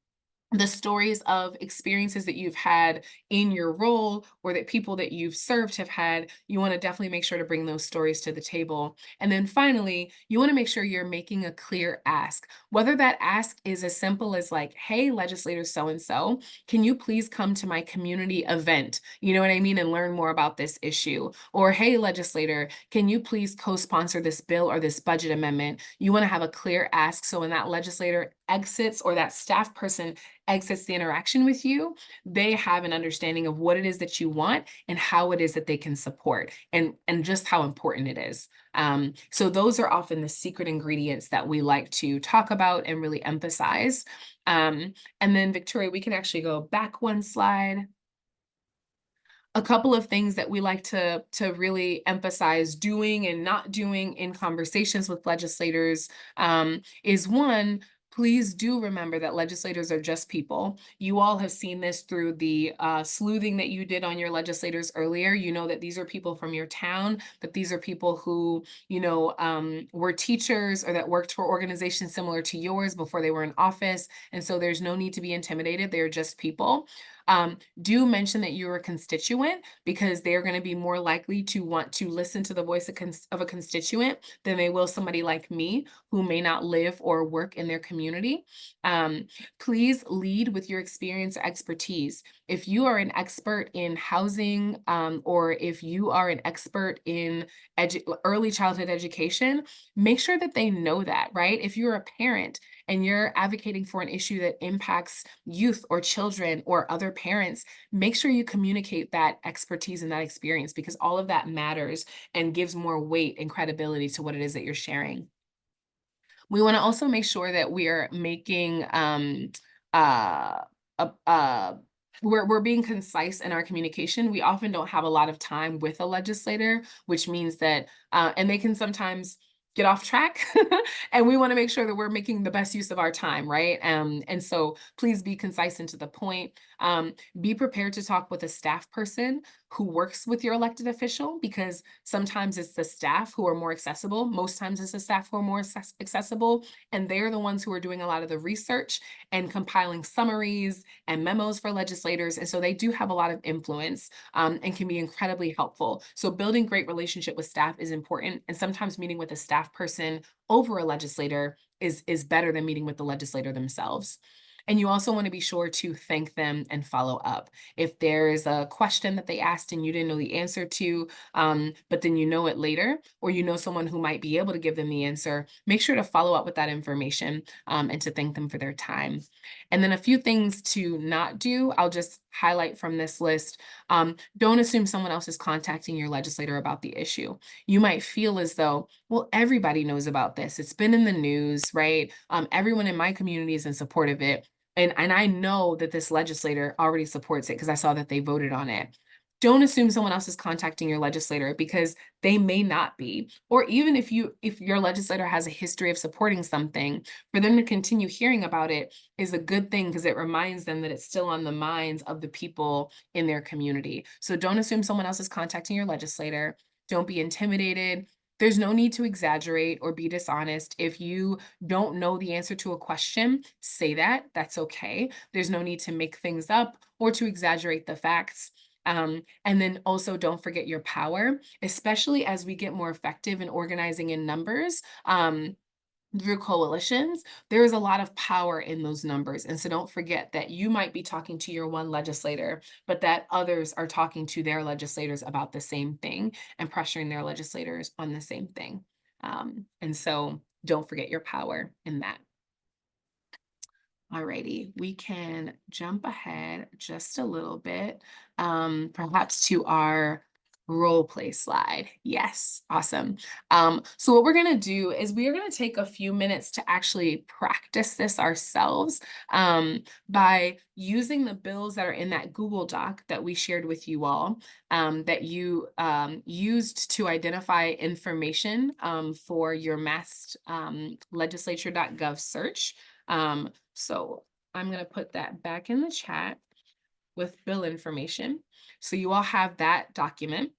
the stories of experiences that you've had in your role or that people that you've served have had. You want to definitely make sure to bring those stories to the table. And then finally, you want to make sure you're making a clear ask, whether that ask is as simple as like, hey, legislator so-and-so, can you please come to my community event? You know what I mean? And learn more about this issue. Or, hey, legislator, can you please co-sponsor this bill or this budget amendment? You want to have a clear ask. So when that legislator exits or that staff person exits the interaction with you, they have an understanding of what it is that you want and how it is that they can support, and just how important it is. So those are often the secret ingredients that we like to talk about and really emphasize. And then Victoria, we can actually go back one slide. A couple of things that we like to really emphasize doing and not doing in conversations with legislators is one, please do remember that legislators are just people. You all have seen this through the sleuthing that you did on your legislators earlier. You know that these are people from your town, but these are people who, were teachers or that worked for organizations similar to yours before they were in office. And so there's no need to be intimidated. They're just people. Do mention that you're a constituent, because they're going to be more likely to want to listen to the voice of a constituent than they will somebody like me who may not live or work in their community. Please lead with your experience or expertise. If you are an expert in housing, or if you are an expert in early childhood education, make sure that they know that, right? If you're a parent and you're advocating for an issue that impacts youth or children or other parents, make sure you communicate that expertise and that experience, because all of that matters and gives more weight and credibility to what it is that you're sharing. We want to also make sure that we are making we're being concise in our communication. We often don't have a lot of time with a legislator, which means that and they can sometimes get off track and we want to make sure that we're making the best use of our time, right? And so please be concise and to the point. Be prepared to talk with a staff person who works with your elected official, because sometimes it's the staff who are more accessible. Most times it's the staff who are more accessible, and they're the ones who are doing a lot of the research and compiling summaries and memos for legislators. And so they do have a lot of influence and can be incredibly helpful. So building great relationship with staff is important. And sometimes meeting with a staff person over a legislator is better than meeting with the legislator themselves. And you also want to be sure to thank them and follow up. If there is a question that they asked and you didn't know the answer to, but then you know it later, or you know someone who might be able to give them the answer, make sure to follow up with that information and to thank them for their time. And then a few things to not do, I'll just highlight from this list. Don't assume someone else is contacting your legislator about the issue. You might feel as though, well, everybody knows about this. It's been in the news, right? Everyone in my community is in support of it. And I know that this legislator already supports it because I saw that they voted on it. Don't assume someone else is contacting your legislator, because they may not be. Or even if your legislator has a history of supporting something, for them to continue hearing about it is a good thing, because it reminds them that it's still on the minds of the people in their community. So don't assume someone else is contacting your legislator. Don't be intimidated. There's no need to exaggerate or be dishonest. If you don't know the answer to a question, say that. That's okay. There's no need to make things up or to exaggerate the facts. And then also don't forget your power, especially as we get more effective in organizing in numbers. Through coalitions, there is a lot of power in those numbers. And so don't forget that you might be talking to your one legislator, but that others are talking to their legislators about the same thing and pressuring their legislators on the same thing. And so don't forget your power in that. Alrighty, we can jump ahead just a little bit, perhaps to our Role play slide. Yes, awesome. So what we're gonna do is we are gonna take a few minutes to actually practice this ourselves by using the bills that are in that Google Doc that we shared with you all, that you used to identify information for your Mass legislature.gov search. So I'm gonna put that back in the chat with bill information. So you all have that document.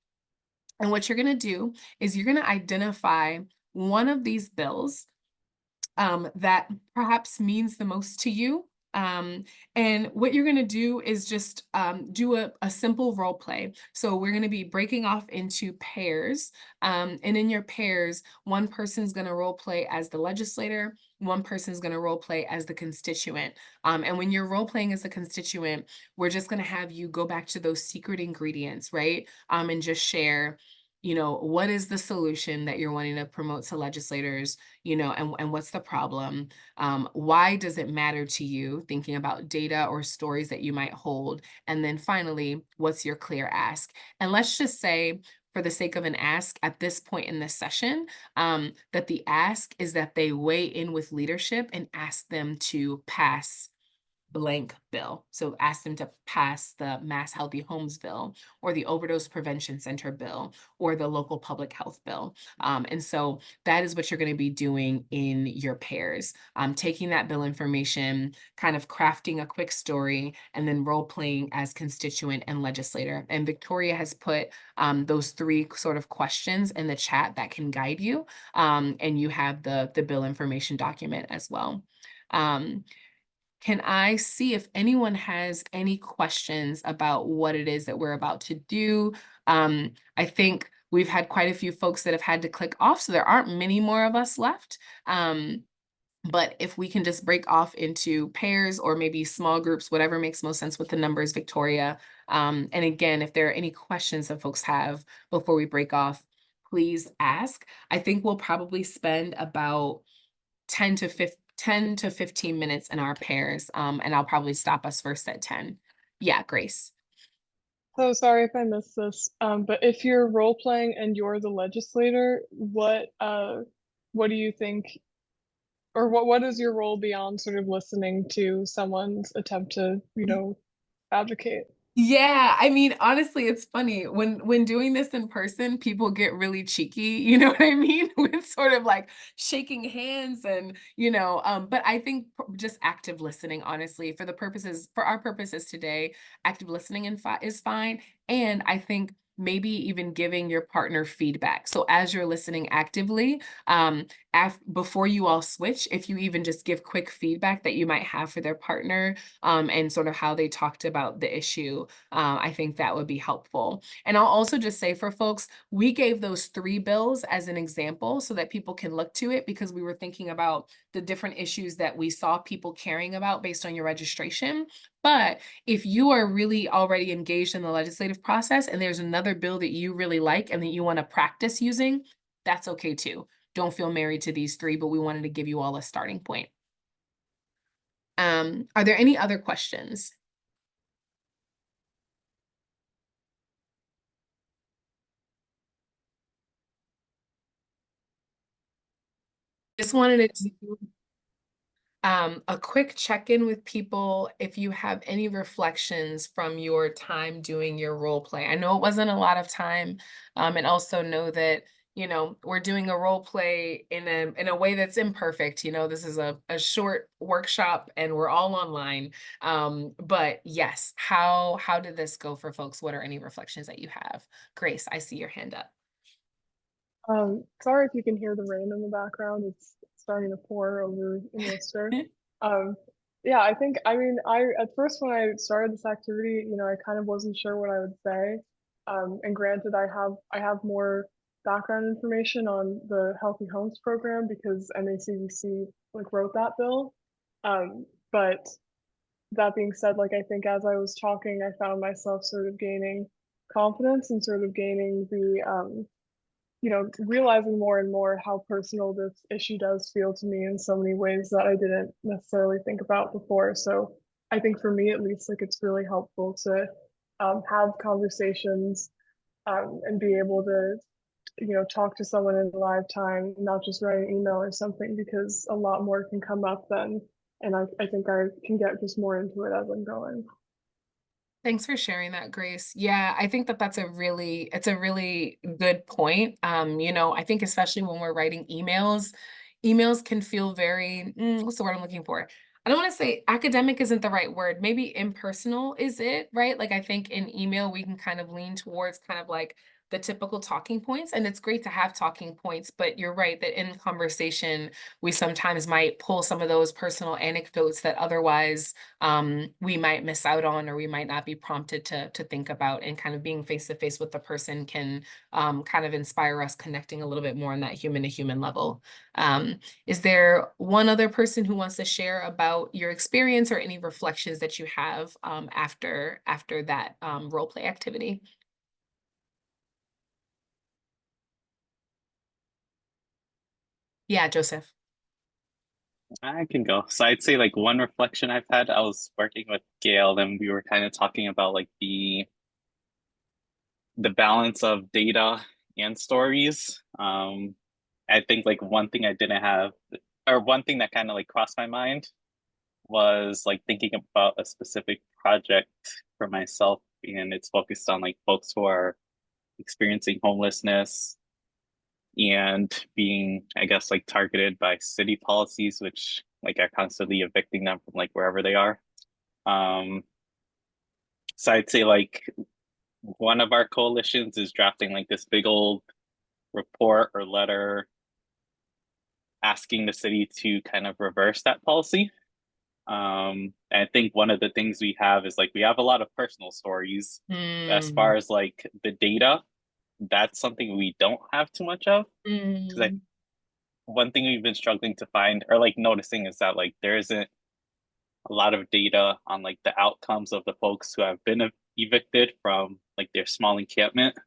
And what you're going to do is you're going to identify one of these bills that perhaps means the most to you. And what you're going to do is just do a simple role play. So we're going to be breaking off into pairs. And in your pairs, one person's going to role play as the legislator, one person's going to role play as the constituent. And when you're role playing as the constituent, we're just going to have you go back to those secret ingredients, right? And just share, what is the solution that you're wanting to promote to legislators, and what's the problem? Why does it matter to you? Thinking about data or stories that you might hold. And then finally, what's your clear ask? And let's just say, for the sake of an ask at this point in the session, that the ask is that they weigh in with leadership and ask them to pass blank bill. So ask them to pass the Mass Healthy Homes bill, or the Overdose Prevention Center bill, or the local public health bill. And so that is what you're going to be doing in your pairs, taking that bill information, kind of crafting a quick story, and then role playing as constituent and legislator. And Victoria has put those 3 sort of questions in the chat that can guide you. And you have the bill information document as well. Can I see if anyone has any questions about what it is that we're about to do? I think we've had quite a few folks that have had to click off, so there aren't many more of us left. But if we can just break off into pairs or maybe small groups, whatever makes most sense with the numbers, Victoria. And again, if there are any questions that folks have before we break off, please ask. I think we'll probably spend about 10 to 15 minutes in our pairs. And I'll probably stop us first at 10. Yeah, Grace. So sorry if I missed this, but if you're role playing and you're the legislator, what do you think, or what is your role beyond sort of listening to someone's attempt to, advocate? Yeah, I mean, honestly, it's funny when doing this in person, people get really cheeky, you know what I mean? With sort of like shaking hands and, but I think just active listening, honestly, for our purposes today, active listening is fine. And I think maybe even giving your partner feedback. So as you're listening actively, before you all switch, if you even just give quick feedback that you might have for their partner, and sort of how they talked about the issue, I think that would be helpful. And I'll also just say for folks, we gave those 3 bills as an example so that people can look to it, because we were thinking about the different issues that we saw people caring about based on your registration. But if you are really already engaged in the legislative process and there's another bill that you really like and that you want to practice using, that's okay too. Don't feel married to these 3, but we wanted to give you all a starting point. Are there any other questions? Just wanted to do a quick check-in with people if you have any reflections from your time doing your role play. I know it wasn't a lot of time, and also know that we're doing a role play in a way that's imperfect. This is a short workshop and we're all online. But yes, how did this go for folks? What are any reflections that you have? Grace, I see your hand up. Sorry if you can hear the rain in the background. It's starting to pour over in Worcester. Yeah, I at first when I started this activity, I kind of wasn't sure what I would say. And granted, I have more background information on the Healthy Homes program because MACDC wrote that bill. But that being said, I think as I was talking, I found myself sort of gaining confidence and sort of gaining the realizing more and more how personal this issue does feel to me in so many ways that I didn't necessarily think about before. So I think for me, at least, it's really helpful to have conversations and be able to, talk to someone in live time, not just write an email or something, because a lot more can come up then. And I think I can get just more into it as I'm going. Thanks for sharing that, Grace. Yeah, I think that it's a really good point. I think especially when we're writing emails, emails can feel very, what's the word I'm looking for? I don't want to say academic isn't the right word. Maybe impersonal is it, right? Like I think in email we can kind of lean towards kind of like the typical talking points, and it's great to have talking points, but you're right that in conversation we sometimes might pull some of those personal anecdotes that otherwise we might miss out on, or we might not be prompted to think about, and kind of being face to face with the person can kind of inspire us connecting a little bit more on that human to human level. Is there one other person who wants to share about your experience or any reflections that you have after that role play activity? Yeah, Joseph. I can go. So I'd say like one reflection I've had, I was working with Gail and we were kind of talking about like the balance of data and stories. I think like one thing I didn't have, or one thing that kind of like crossed my mind was like thinking about a specific project for myself, and it's focused on like folks who are experiencing homelessness and being, I guess, like targeted by city policies, which like are constantly evicting them from like wherever they are. Um, so I'd say like one of our coalitions is drafting like this big old report or letter asking the city to kind of reverse that policy. And I think one of the things we have is like we have a lot of personal stories. As far as like the data, that's something we don't have too much of. Because one thing we've been struggling to find or like noticing is that like there isn't a lot of data on like the outcomes of the folks who have been evicted from like their small encampment,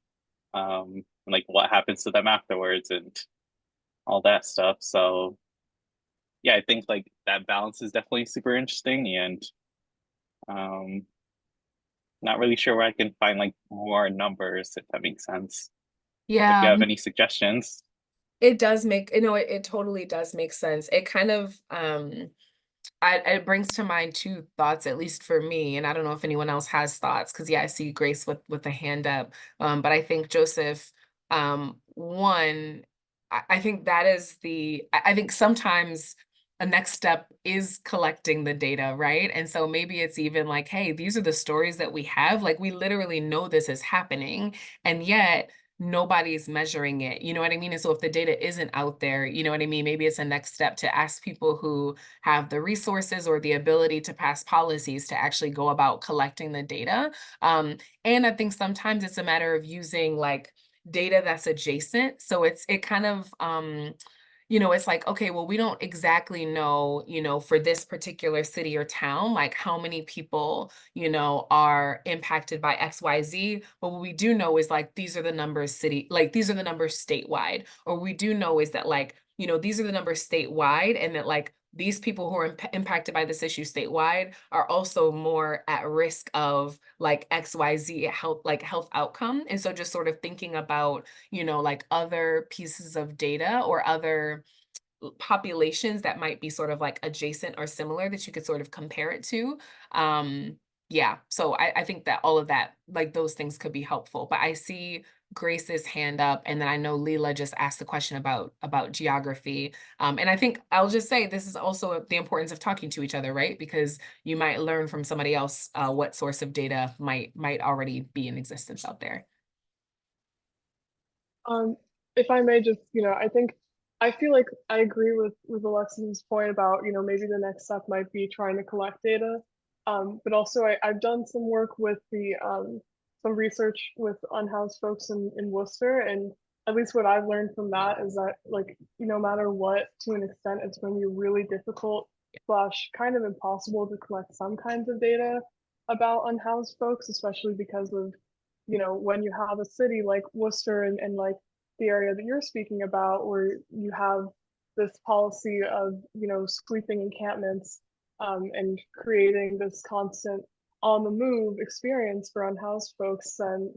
and like what happens to them afterwards and all that stuff. So yeah, I think like that balance is definitely super interesting, and um not really sure where I can find like more numbers, if that makes sense. If you Yeah, have any suggestions. it does make, it totally does make sense. It kind of, it brings to mind two thoughts, at least for me, and I don't know if anyone else has thoughts, because yeah, I see Grace with the hand up. But I think Joseph, one, I think that is I think sometimes a next step is collecting the data, right? And so maybe it's even like, hey, these are the stories that we have. Like we literally know this is happening, and yet nobody's measuring it. You know what I mean? And so if the data isn't out there, you know what I mean? Maybe it's a next step to ask people who have the resources or the ability to pass policies to actually go about collecting the data. And I think sometimes it's a matter of using like data that's adjacent. So it kind of, it's like, okay, well, we don't exactly know, for this particular city or town, like how many people, are impacted by XYZ. But what we do know is like, these are the numbers these are the numbers statewide. Or we do know is that like, these are the numbers statewide, and that like these people who are impacted by this issue statewide are also more at risk of like XYZ health outcome. And so just sort of thinking about, like other pieces of data or other populations that might be sort of like adjacent or similar that you could sort of compare it to. Yeah, so I think that all of that, like those things could be helpful. But I see Grace's hand up, and then I know Leela just asked the question about geography. And I think I'll just say this is also the importance of talking to each other, right? Because you might learn from somebody else what source of data might already be in existence out there. If I may just, I feel like I agree with Alexis's point about, maybe the next step might be trying to collect data. But also I've done some work with some research with unhoused folks in Worcester, and at least what I've learned from that is that like, no matter what, to an extent, it's going to be really difficult / kind of impossible to collect some kinds of data about unhoused folks, especially because of, when you have a city like Worcester and like the area that you're speaking about, where you have this policy of, sweeping encampments and creating this constant on the move experience for unhoused folks, then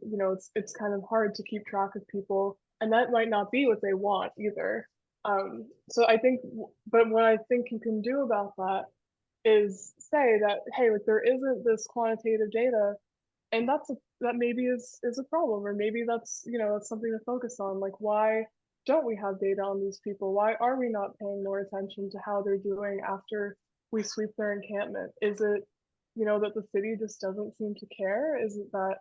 it's kind of hard to keep track of people, and that might not be what they want either. So I think, but what I think you can do about that is say that, hey, like there isn't this quantitative data, and that maybe is a problem, or maybe that's that's something to focus on. Like, why don't we have data on these people? Why are we not paying more attention to how they're doing after we sweep their encampment? Is it that the city just doesn't seem to care? Is it that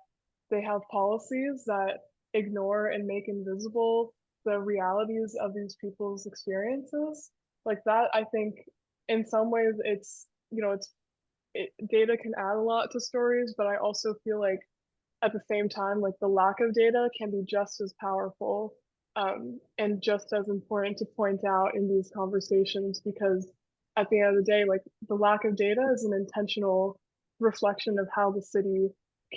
they have policies that ignore and make invisible the realities of these people's experiences? Like that, I think in some ways it's data can add a lot to stories, but I also feel like at the same time, like the lack of data can be just as powerful, and just as important to point out in these conversations, because at the end of the day, like the lack of data is an intentional reflection of how the city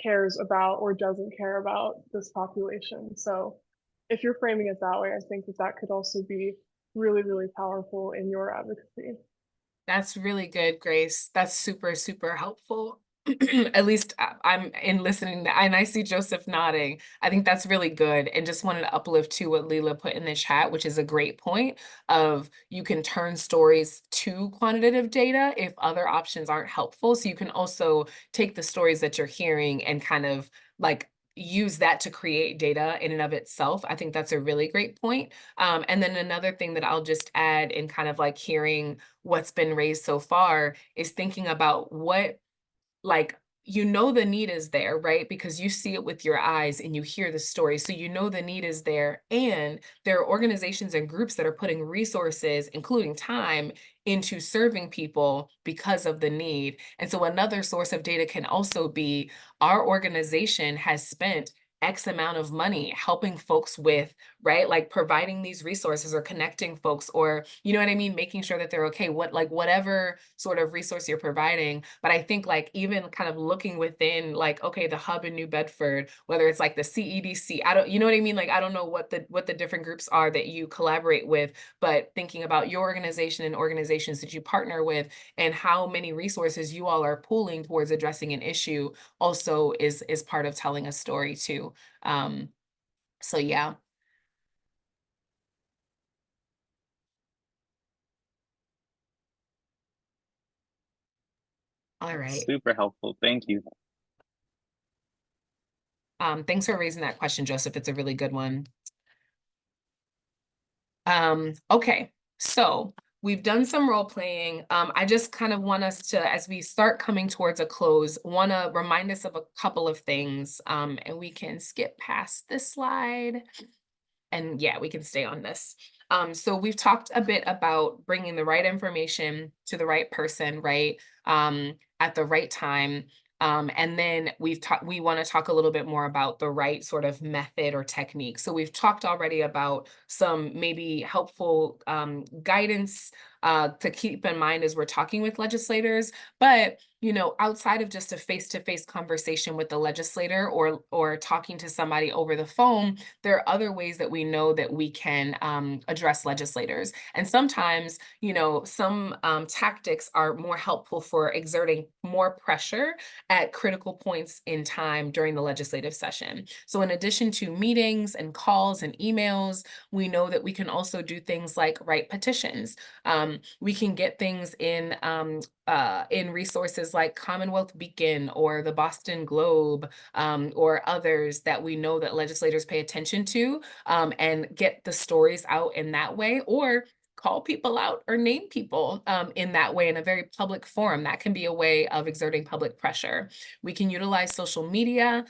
cares about or doesn't care about this population. So if you're framing it that way, I think that could also be really, really powerful in your advocacy. That's really good, Grace. That's super, super helpful. At least I'm in listening and I see Joseph nodding. I think that's really good. And just wanted to uplift to what Leela put in the chat, which is a great point of you can turn stories to quantitative data if other options aren't helpful. So you can also take the stories that you're hearing and kind of like use that to create data in and of itself. I think that's a really great point. And then another thing that I'll just add in kind of like hearing what's been raised so far is thinking about what, like, the need is there, right? Because you see it with your eyes and you hear the story. So the need is there. And there are organizations and groups that are putting resources, including time, into serving people because of the need. And so another source of data can also be our organization has spent X amount of money helping folks with, right? Like providing these resources or connecting folks, or, you know what I mean? Making sure that they're okay, whatever sort of resource you're providing. But I think like even kind of looking within like, okay, the hub in New Bedford, whether it's like the CEDC, you know what I mean? Like, I don't know what the different groups are that you collaborate with, but thinking about your organization and organizations that you partner with and how many resources you all are pooling towards addressing an issue also is part of telling a story too. So yeah. All right. Super helpful. Thank you. Thanks for raising that question, Joseph. It's a really good one. Okay, so we've done some role playing. I just kind of want us to, as we start coming towards a close, want to remind us of a couple of things. And we can skip past this slide. And yeah, we can stay on this. So we've talked a bit about bringing the right information to the right person, right? At the right time. And then we want to talk a little bit more about the right sort of method or technique. So we've talked already about some maybe helpful guidance to keep in mind as we're talking with legislators, but outside of just a face-to-face conversation with the legislator or talking to somebody over the phone, there are other ways that we know that we can address legislators. And sometimes, some tactics are more helpful for exerting more pressure at critical points in time during the legislative session. So in addition to meetings and calls and emails, we know that we can also do things like write petitions. We can get things in resources like Commonwealth Beacon or the Boston Globe, or others that we know that legislators pay attention to, and get the stories out in that way, or call people out or name people in that way in a very public forum. That can be a way of exerting public pressure. We can utilize social media.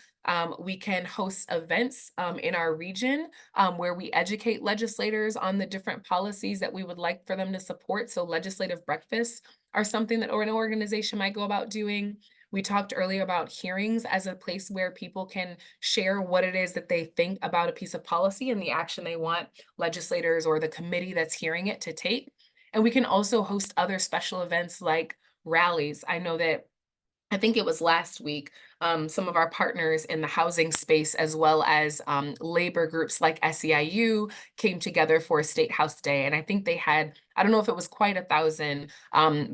We can host events in our region where we educate legislators on the different policies that we would like for them to support. So legislative breakfasts are something that an organization might go about doing. We talked earlier about hearings as a place where people can share what it is that they think about a piece of policy and the action they want legislators or the committee that's hearing it to take. And we can also host other special events like rallies. I think it was last week, some of our partners in the housing space, as well as labor groups like SEIU, came together for a State House Day. And I think they had I don't know if it was quite 1,000,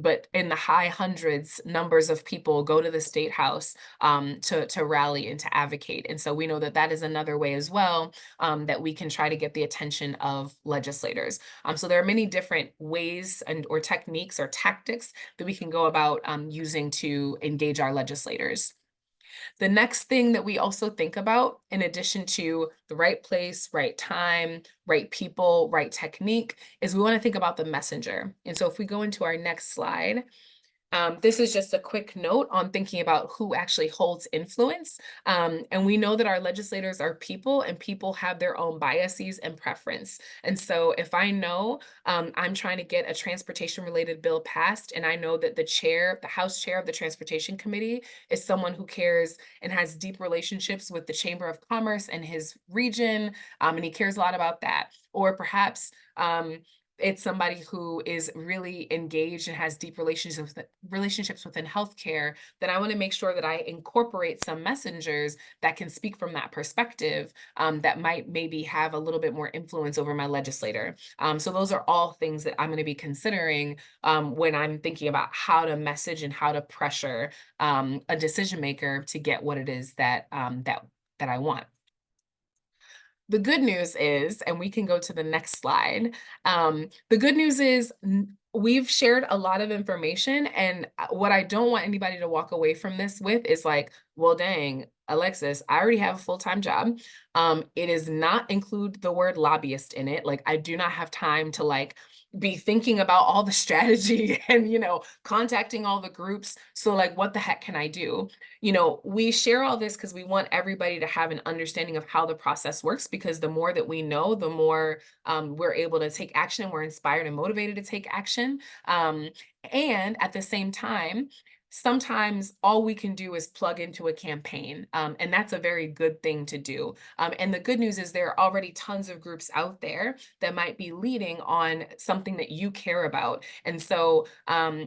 but in the high hundreds numbers of people go to the State House to rally and to advocate. And so we know that that is another way as well that we can try to get the attention of legislators. So there are many different ways and or techniques or tactics that we can go about using to engage our legislators. The next thing that we also think about, in addition to the right place, right time, right people, right technique, is we want to think about the messenger. And so if we go into our next slide, this is just a quick note on thinking about who actually holds influence. And we know that our legislators are people, and people have their own biases and preference. And so if I know I'm trying to get a transportation related bill passed, and I know that the House chair of the Transportation Committee is someone who cares and has deep relationships with the Chamber of Commerce and his region, and he cares a lot about that. Or perhaps it's somebody who is really engaged and has deep relationships within healthcare, then I want to make sure that I incorporate some messengers that can speak from that perspective, that might maybe have a little bit more influence over my legislator. So those are all things that I'm going to be considering when I'm thinking about how to message and how to pressure a decision maker to get what it is that that I want. The good news is, and we can go to the next slide. The good news is we've shared a lot of information, and what I don't want anybody to walk away from this with is like, well, dang, Alexis, I already have a full-time job. It does not include the word lobbyist in it. Like, I do not have time to like be thinking about all the strategy and, contacting all the groups. So like, what the heck can I do? We share all this because we want everybody to have an understanding of how the process works, because the more that we know, the more we're able to take action, and we're inspired and motivated to take action. And at the same time, sometimes all we can do is plug into a campaign, and that's a very good thing to do. And the good news is there are already tons of groups out there that might be leading on something that you care about. And so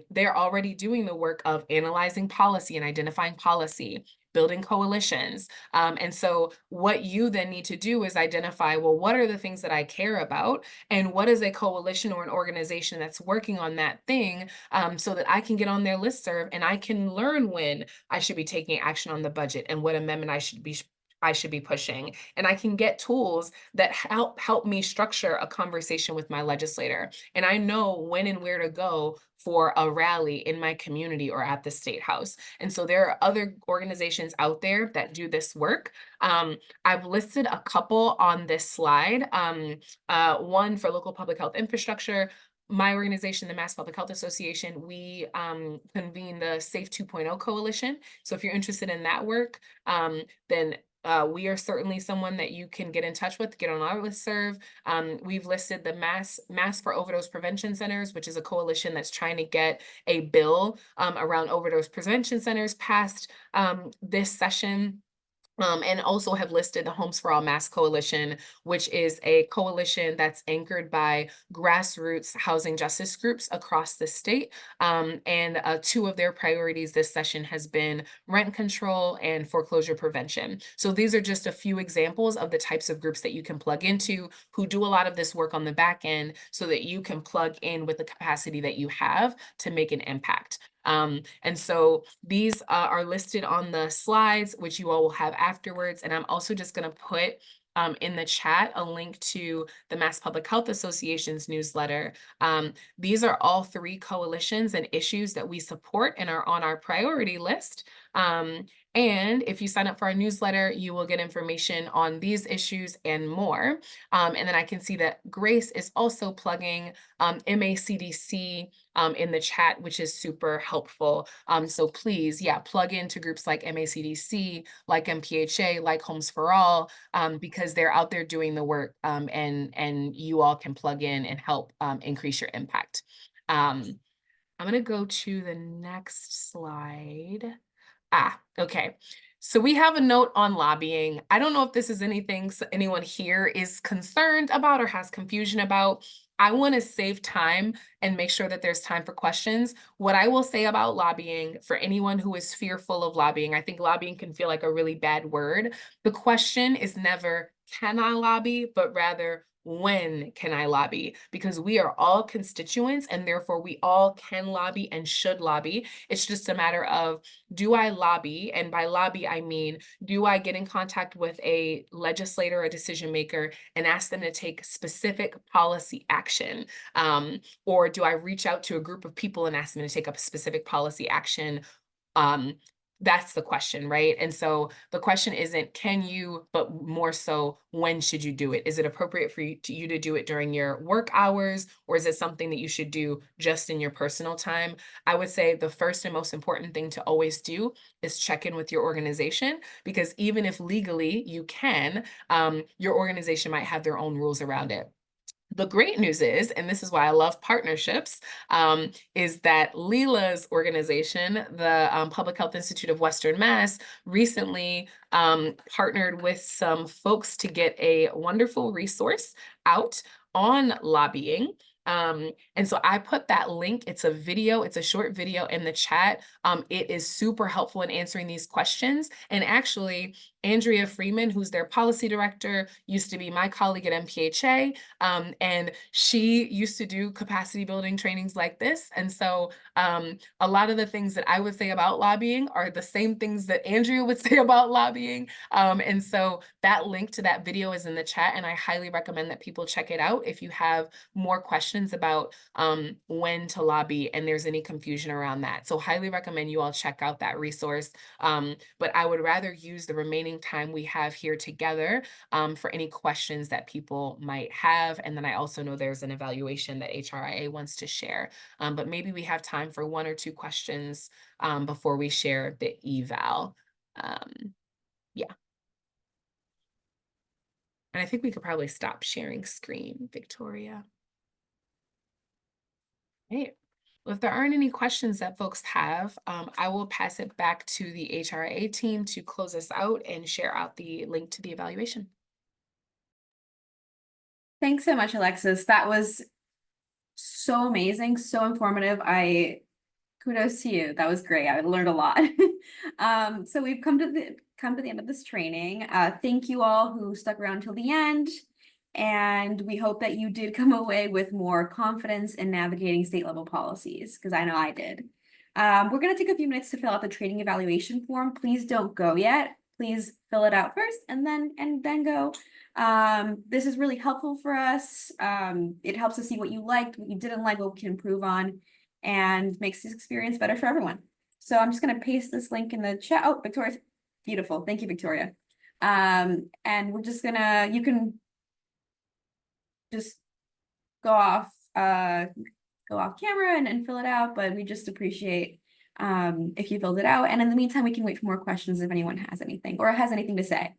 they're already doing the work of analyzing policy and identifying policy, building coalitions. And so what you then need to do is identify, well, what are the things that I care about? And what is a coalition or an organization that's working on that thing, so that I can get on their listserv and I can learn when I should be taking action on the budget and what amendment I should be pushing. And I can get tools that help me structure a conversation with my legislator. And I know when and where to go for a rally in my community or at the State House. And so there are other organizations out there that do this work. I've listed a couple on this slide. One for local public health infrastructure. My organization, the Mass Public Health Association, we convene the Safe 2.0 Coalition. So if you're interested in that work, then we are certainly someone that you can get in touch with, get on our listserv. We've listed the Mass for Overdose Prevention Centers, which is a coalition that's trying to get a bill around overdose prevention centers passed this session. And also have listed the Homes for All Mass Coalition, which is a coalition that's anchored by grassroots housing justice groups across the state. And two of their priorities this session has been rent control and foreclosure prevention. So these are just a few examples of the types of groups that you can plug into, who do a lot of this work on the back end, so that you can plug in with the capacity that you have to make an impact. And so these are listed on the slides, which you all will have afterwards. And I'm also just going to put in the chat a link to the Mass Public Health Association's newsletter. These are all three coalitions and issues that we support and are on our priority list. And if you sign up for our newsletter, you will get information on these issues and more. And then I can see that Grace is also plugging MACDC in the chat, which is super helpful. So please, plug into groups like MACDC, like MPHA, like Homes for All, because they're out there doing the work, and you all can plug in and help increase your impact. I'm going to go to the next slide. Okay. So we have a note on lobbying. I don't know if this is anything anyone here is concerned about or has confusion about. I want to save time and make sure that there's time for questions. What I will say about lobbying, for anyone who is fearful of lobbying, I think lobbying can feel like a really bad word. The question is never, can I lobby, but rather, when can I lobby? Because we are all constituents and therefore we all can lobby and should lobby. It's just a matter of, do I lobby? And by lobby, I mean, do I get in contact with a legislator or decision maker and ask them to take specific policy action? Or do I reach out to a group of people and ask them to take up a specific policy action? That's the question, right? And so the question isn't can you, but more so when should you do it? Is it appropriate for you to do it during your work hours, or is it something that you should do just in your personal time? I would say the first and most important thing to always do is check in with your organization, because even if legally you can, your organization might have their own rules around it. The great news is, and this is why I love partnerships, is that Leela's organization, the Public Health Institute of Western Mass, recently partnered with some folks to get a wonderful resource out on lobbying. And so I put that link, it's a video, it's a short video in the chat. It is super helpful in answering these questions. And actually, Andrea Freeman, who's their policy director, used to be my colleague at MPHA, and she used to do capacity building trainings like this. And so a lot of the things that I would say about lobbying are the same things that Andrea would say about lobbying. And so that link to that video is in the chat, and I highly recommend that people check it out if you have more questions about when to lobby and there's any confusion around that. So highly recommend you all check out that resource. But I would rather use the remaining time we have here together for any questions that people might have. And then I also know there's an evaluation that HRIA wants to share. But maybe we have time for 1 or 2 questions before we share the eval. Yeah. And I think we could probably stop sharing screen, Victoria. Right. Well, if there aren't any questions that folks have, I will pass it back to the HRA team to close us out and share out the link to the evaluation. Thanks so much, Alexis. That was so amazing, so informative. Kudos to you. That was great. I learned a lot. So we've come to the end of this training. Thank you all who stuck around till the end. And we hope that you did come away with more confidence in navigating state level policies, because I know I did. We're going to take a few minutes to fill out the training evaluation form. Please don't go yet. Please fill it out first and then go. This is really helpful for us. It helps us see what you liked, what you didn't like, what we can improve on, and makes this experience better for everyone. So I'm just going to paste this link in the chat. Oh, Victoria's beautiful. Thank you, Victoria. And we're just gonna, you can just go off camera and fill it out, but we just appreciate if you filled it out. And in the meantime, we can wait for more questions if anyone has anything or has anything to say.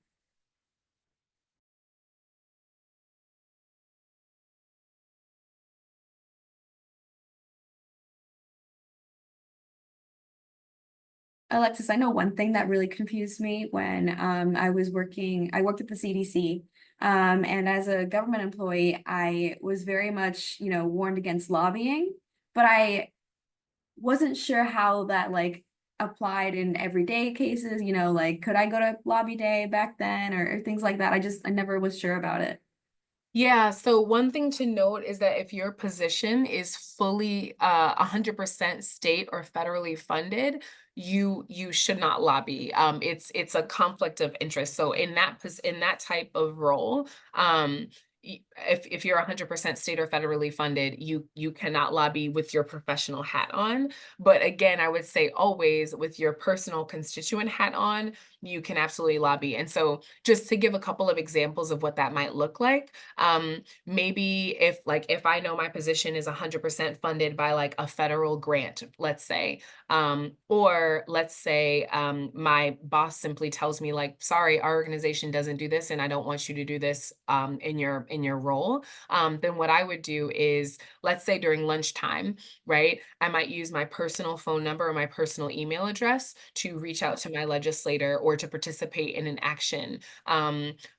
Alexis, I know one thing that really confused me when I worked at the CDC, and as a government employee, I was very much, warned against lobbying, but I wasn't sure how that applied in everyday cases, could I go to lobby day back then or things like that? I never was sure about it. Yeah, so one thing to note is that if your position is fully 100% state or federally funded, you should not lobby. It's a conflict of interest. So in that type of role, if you're 100% state or federally funded, you cannot lobby with your professional hat on. But again, I would say always with your personal constituent hat on, you can absolutely lobby. And so just to give a couple of examples of what that might look like, maybe if I know my position is 100% funded by a federal grant, let's say, or let's say my boss simply tells me sorry, our organization doesn't do this and I don't want you to do this in your role, then what I would do is, let's say during lunchtime, right, I might use my personal phone number or my personal email address to reach out to my legislator or or to participate in an action.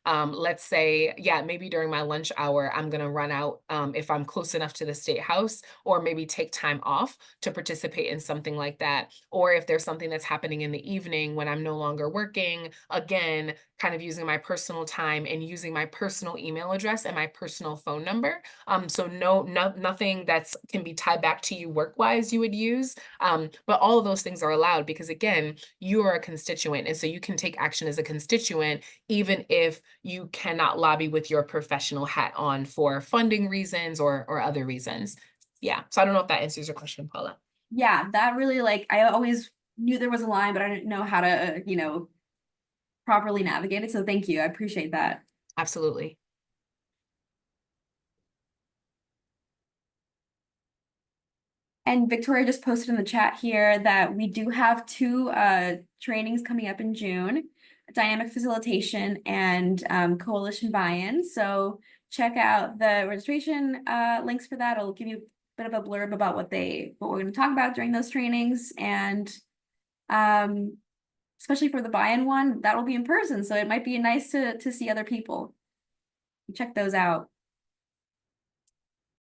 Let's say, yeah, maybe during my lunch hour, I'm gonna run out if I'm close enough to the State House, or maybe take time off to participate in something like that. Or if there's something that's happening in the evening when I'm no longer working, again, kind of using my personal time and using my personal email address and my personal phone number. So nothing that's can be tied back to you work-wise you would use. But all of those things are allowed because again, you are a constituent. And so you can take action as a constituent, even if you cannot lobby with your professional hat on for funding reasons or other reasons. Yeah. So I don't know if that answers your question, Paula. Yeah, that really like, I always knew there was a line, but I didn't know how to, properly navigate it. So thank you. I appreciate that. Absolutely. And Victoria just posted in the chat here that we do have two trainings coming up in June, dynamic facilitation and coalition buy-in. So check out the registration links for that. It'll give you a bit of a blurb about what we're going to talk about during those trainings. And especially for the buy-in one, that'll be in person. So it might be nice to see other people. Check those out.